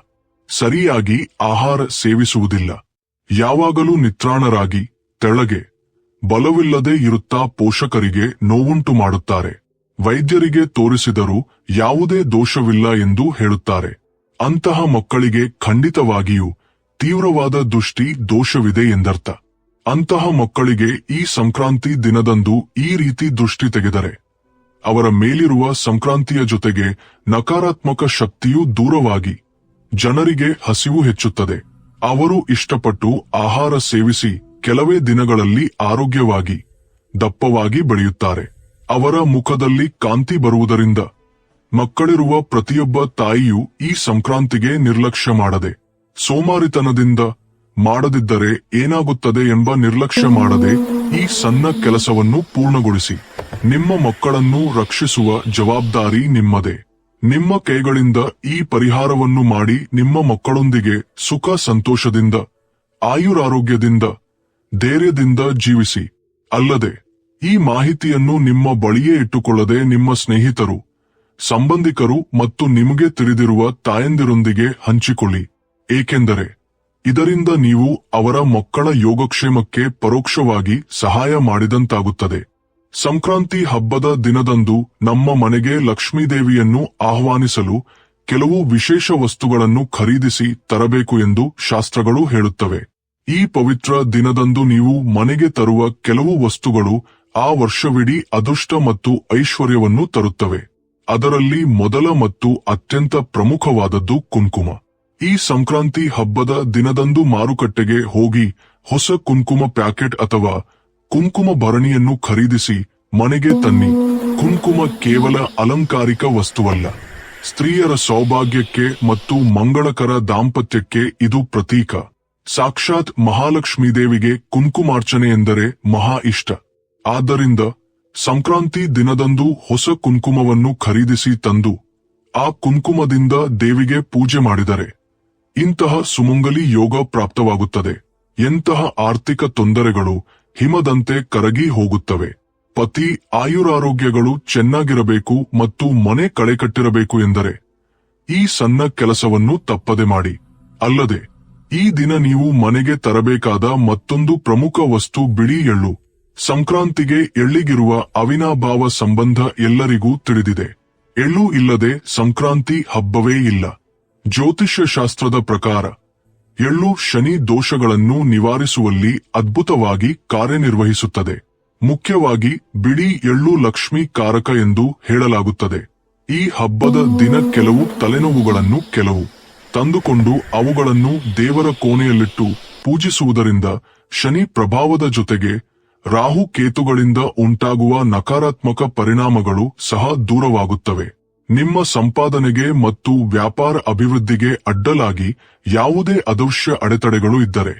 ಸರಿಯಾಗಿ ಆಹಾರ ಸೇವಿಸುವುದಿಲ್ಲ, ಯಾವಾಗಲೂ ನಿತ್ರಾಣರಾಗಿ ತೆಳಗೆ ಬಲವಿಲ್ಲದೆ ಇರುತ್ತಾ ಪೋಷಕರಿಗೆ ನೋವುಂಟು ಮಾಡುತ್ತಾರೆ. ವೈದ್ಯರಿಗೆ ತೋರಿಸಿದರೂ ಯಾವುದೇ ದೋಷವಿಲ್ಲ ಎಂದು ಹೇಳುತ್ತಾರೆ. ಅಂತಹ ಮಕ್ಕಳಿಗೆ ಖಂಡಿತವಾಗಿಯೂ ತೀವ್ರವಾದ ದೃಷ್ಟಿ ದೋಷವಿದೆ ಎಂದರ್ಥ. ಅಂತಹ ಮಕ್ಕಳಿಗೆ ಈ ಸಂಕ್ರಾಂತಿ ದಿನದಂದು ಈ ರೀತಿ ದೃಷ್ಟಿ ತೆಗೆದರೆ ಅವರ ಮೇಲಿರುವ ಸಂಕ್ರಾಂತಿಯ ಜೊತೆಗೆ ನಕಾರಾತ್ಮಕ ಶಕ್ತಿಯೂ ದೂರವಾಗಿ ಜನರಿಗೆ ಹಸಿವು ಹೆಚ್ಚುತ್ತದೆ. ಅವರು ಇಷ್ಟಪಟ್ಟು ಆಹಾರ ಸೇವಿಸಿ ಕೆಲವೇ ದಿನಗಳಲ್ಲಿ ಆರೋಗ್ಯವಾಗಿ ದಪ್ಪವಾಗಿ ಬೆಳೆಯುತ್ತಾರೆ. ಅವರ ಮುಖದಲ್ಲಿ ಕಾಂತಿ ಬರುವುದರಿಂದ ಮಕ್ಕಳಿರುವ ಪ್ರತಿಯೊಬ್ಬ ತಾಯಿಯೂ ಈ ಸಂಕ್ರಾಂತಿಗೆ ನಿರ್ಲಕ್ಷ್ಯ ಮಾಡದೆ, ಸೋಮಾರಿತನದಿಂದ ಮಾಡದಿದ್ದರೆ ಏನಾಗುತ್ತದೆ ಎಂಬ ನಿರ್ಲಕ್ಷ್ಯ ಮಾಡದೆ ಈ ಸಣ್ಣ ಕೆಲಸವನ್ನು ಪೂರ್ಣಗೊಳಿಸಿ. ನಿಮ್ಮ ಮಕ್ಕಳನ್ನು ರಕ್ಷಿಸುವ ಜವಾಬ್ದಾರಿ ನಿಮ್ಮದೇ. ನಿಮ್ಮ ಕೈಗಳಿಂದ ಈ ಪರಿಹಾರವನ್ನು ಮಾಡಿ ನಿಮ್ಮ ಮಕ್ಕಳೊಂದಿಗೆ ಸುಖ ಸಂತೋಷದಿಂದ, ಆಯುರಾರೋಗ್ಯದಿಂದ, ಧೈರ್ಯದಿಂದ ಜೀವಿಸಿ. ಅಲ್ಲದೆ ಈ ಮಾಹಿತಿಯನ್ನು ನಿಮ್ಮ ಬಳಿಯೇ ಇಟ್ಟುಕೊಳ್ಳದೆ ನಿಮ್ಮ ಸ್ನೇಹಿತರು, ಸಂಬಂಧಿಕರು ಮತ್ತು ನಿಮಗೆ ತಿಳಿದಿರುವ ತಾಯಂದಿರೊಂದಿಗೆ ಹಂಚಿಕೊಳ್ಳಿ. ಏಕೆಂದರೆ ಇದರಿಂದ ನೀವು ಅವರ ಮಕ್ಕಳ ಯೋಗಕ್ಷೇಮಕ್ಕೆ ಪರೋಕ್ಷವಾಗಿ ಸಹಾಯ ಮಾಡಿದಂತಾಗುತ್ತದೆ. ಸಂಕ್ರಾಂತಿ ಹಬ್ಬದ ದಿನದಂದು ನಮ್ಮ ಮನೆಗೆ ಲಕ್ಷ್ಮೀದೇವಿಯನ್ನು ಆಹ್ವಾನಿಸಲು ಕೆಲವು ವಿಶೇಷ ವಸ್ತುಗಳನ್ನು ಖರೀದಿಸಿ ತರಬೇಕು ಎಂದು ಶಾಸ್ತ್ರಗಳು ಹೇಳುತ್ತವೆ. ಈ ಪವಿತ್ರ ದಿನದಂದು ನೀವು ಮನೆಗೆ ತರುವ ಕೆಲವು ವಸ್ತುಗಳು ಆ ವರ್ಷವಿಡೀ ಅದೃಷ್ಟ ಮತ್ತು ಐಶ್ವರ್ಯವನ್ನು ತರುತ್ತವೆ. ಅದರಲ್ಲಿ ಮೊದಲ ಮತ್ತು ಅತ್ಯಂತ ಪ್ರಮುಖವಾದದ್ದು ಕುಂಕುಮ. ಈ ಸಂಕ್ರಾಂತಿ ಹಬ್ಬದ ದಿನದಂದು ಮಾರುಕಟ್ಟೆಗೆ ಹೋಗಿ ಹೊಸ ಕುಂಕುಮ ಪ್ಯಾಕೆಟ್ ಅಥವಾ ಕುಂಕುಮ ಭರಣಿಯನ್ನು ಖರೀದಿಸಿ ಮನೆಗೆ ತನ್ನಿ. ಕುಂಕುಮ ಕೇವಲ ಅಲಂಕಾರಿಕ ವಸ್ತುವಲ್ಲ, ಸ್ತ್ರೀಯರ ಸೌಭಾಗ್ಯಕ್ಕೆ ಮತ್ತು ಮಂಗಳಕರ ದಾಂಪತ್ಯಕ್ಕೆ ಇದು ಪ್ರತೀಕ. ಸಾಕ್ಷಾತ್ ಮಹಾಲಕ್ಷ್ಮೀದೇವಿಗೆ ಕುಂಕುಮಾರ್ಚನೆ ಎಂದರೆ ಮಹಾ ಇಷ್ಟ. ಆದ್ದರಿಂದ ಸಂಕ್ರಾಂತಿ ದಿನದಂದು ಹೊಸ ಕುಂಕುಮವನ್ನು ಖರೀದಿಸಿ ತಂದು ಆ ಕುಂಕುಮದಿಂದ ದೇವಿಗೆ ಪೂಜೆ ಮಾಡಿದರೆ ಇಂತಹ ಸುಮಂಗಲಿ ಯೋಗ ಪ್ರಾಪ್ತವಾಗುತ್ತದೆ. ಎಂತಹ ಆರ್ಥಿಕ ತೊಂದರೆಗಳು ಹಿಮದಂತೆ ಕರಗಿ ಹೋಗುತ್ತವೆ. ಪತಿ ಆಯುರಾರೋಗ್ಯಗಳು ಚೆನ್ನಾಗಿರಬೇಕು ಮತ್ತು ಮನೆ ಕಳೆಕಟ್ಟಿರಬೇಕು ಎಂದರೆ ಈ ಸಣ್ಣ ಕೆಲಸವನ್ನು ತಪ್ಪದೆ ಮಾಡಿ. ಅಲ್ಲದೆ ಈ ದಿನ ನೀವು ಮನೆಗೆ ತರಬೇಕಾದ ಮತ್ತೊಂದು ಪ್ರಮುಖ ವಸ್ತು ಬಿಳಿ ಎಳ್ಳು. ಸಂಕ್ರಾಂತಿಗೆ ಎಳ್ಳಿಗಿರುವ ಅವಿನಾಭಾವ ಸಂಬಂಧ ಎಲ್ಲರಿಗೂ ತಿಳಿದಿದೆ. ಎಳ್ಳು ಇಲ್ಲದೆ ಸಂಕ್ರಾಂತಿ ಹಬ್ಬವೇ ಇಲ್ಲ. ಜ್ಯೋತಿಷ್ಯ ಶಾಸ್ತ್ರದ ಪ್ರಕಾರ ಎಳ್ಳು ಶನಿ ದೋಷಗಳನ್ನು ನಿವಾರಿಸುವಲ್ಲಿ ಅದ್ಭುತವಾಗಿ ಕಾರ್ಯನಿರ್ವಹಿಸುತ್ತದೆ. ಮುಖ್ಯವಾಗಿ ಬಿಳಿ ಎಳ್ಳು ಲಕ್ಷ್ಮೀ ಕಾರಕ ಎಂದು ಹೇಳಲಾಗುತ್ತದೆ. ಈ ಹಬ್ಬದ ದಿನ ಕೆಲವು ತಲೆನೋವುಗಳನ್ನು ತಂದುಕೊಂಡು ಅವುಗಳನ್ನು ದೇವರ ಕೋಣೆಯಲ್ಲಿಟ್ಟು ಪೂಜಿಸುವುದರಿಂದ ಶನಿ ಪ್ರಭಾವದ ಜೊತೆಗೆ ರಾಹು ಕೇತುಗಳಿಂದ ಉಂಟಾಗುವ ನಕಾರಾತ್ಮಕ ಪರಿಣಾಮಗಳು ಸಹ ದೂರವಾಗುತ್ತವೆ. ನಿಮ್ಮ ಸಂಪಾದನೆಗೆ ಮತ್ತು ವ್ಯಾಪಾರ ಅಭಿವೃದ್ಧಿಗೆ ಅಡ್ಡಲಾಗಿ ಯಾವುದೇ ಅದೃಶ್ಯ ಅಡೆತಡೆಗಳು ಇದ್ದರೆ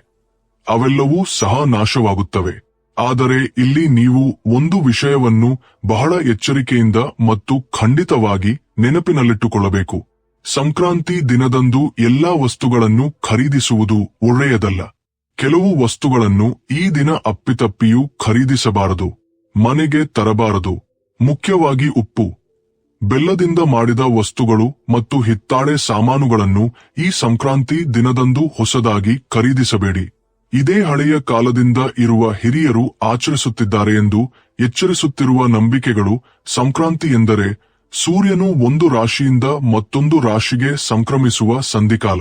ಅವೆಲ್ಲವೂ ಸಹ ನಾಶವಾಗುತ್ತವೆ. ಆದರೆ ಇಲ್ಲಿ ನೀವು ಒಂದು ವಿಷಯವನ್ನು ಬಹಳ ಎಚ್ಚರಿಕೆಯಿಂದ ಮತ್ತು ಖಂಡಿತವಾಗಿ ನೆನಪಿನಲ್ಲಿಟ್ಟುಕೊಳ್ಳಬೇಕು. ಸಂಕ್ರಾಂತಿ ದಿನದಂದು ಎಲ್ಲಾ ವಸ್ತುಗಳನ್ನು ಖರೀದಿಸುವುದು ಒಳ್ಳೆಯದಲ್ಲ. ಕೆಲವು ವಸ್ತುಗಳನ್ನು ಈ ದಿನ ಅಪ್ಪಿತಪ್ಪಿಯೂ ಖರೀದಿಸಬಾರದು, ಮನೆಗೆ ತರಬಾರದು. ಮುಖ್ಯವಾಗಿ ಉಪ್ಪು, ಬೆಲ್ಲದಿಂದ ಮಾಡಿದ ವಸ್ತುಗಳು ಮತ್ತು ಹಿತ್ತಾಳೆ ಸಾಮಾನುಗಳನ್ನು ಈ ಸಂಕ್ರಾಂತಿ ದಿನದಂದು ಹೊಸದಾಗಿ ಖರೀದಿಸಬೇಡಿ. ಇದೇ ಹಳೆಯ ಕಾಲದಿಂದ ಇರುವ ಹಿರಿಯರು ಆಚರಿಸುತ್ತಿದ್ದಾರೆ ಎಂದು ಎಚ್ಚರಿಸುತ್ತಿರುವ ನಂಬಿಕೆಗಳು. ಸಂಕ್ರಾಂತಿ ಎಂದರೆ ಸೂರ್ಯನು ಒಂದು ರಾಶಿಯಿಂದ ಮತ್ತೊಂದು ರಾಶಿಗೆ ಸಂಕ್ರಮಿಸುವ ಸಂಧಿಕಾಲ.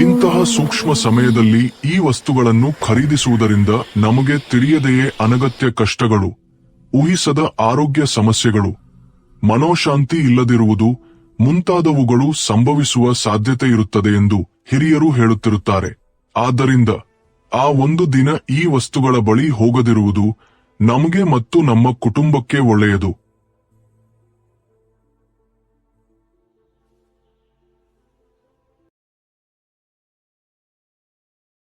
ಇಂತಹ ಸೂಕ್ಷ್ಮ ಸಮಯದಲ್ಲಿ ಈ ವಸ್ತುಗಳನ್ನು ಖರೀದಿಸುವುದರಿಂದ ನಮಗೆ ತಿಳಿಯದೆಯೇ ಅನಗತ್ಯ ಕಷ್ಟಗಳು, ಊಹಿಸದ ಆರೋಗ್ಯ ಸಮಸ್ಯೆಗಳು, ಮನೋಶಾಂತಿ ಇಲ್ಲದಿರುವುದು ಮುಂತಾದವುಗಳು ಸಂಭವಿಸುವ ಸಾಧ್ಯತೆ ಇರುತ್ತದೆ ಎಂದು ಹಿರಿಯರು ಹೇಳುತ್ತಿರುತ್ತಾರೆ. ಆದ್ದರಿಂದ ಆ ಒಂದು ದಿನ ಈ ವಸ್ತುಗಳ ಬಳಿ ಹೋಗದಿರುವುದು ನಮಗೆ ಮತ್ತು ನಮ್ಮ ಕುಟುಂಬಕ್ಕೆ ಒಳ್ಳೆಯದು.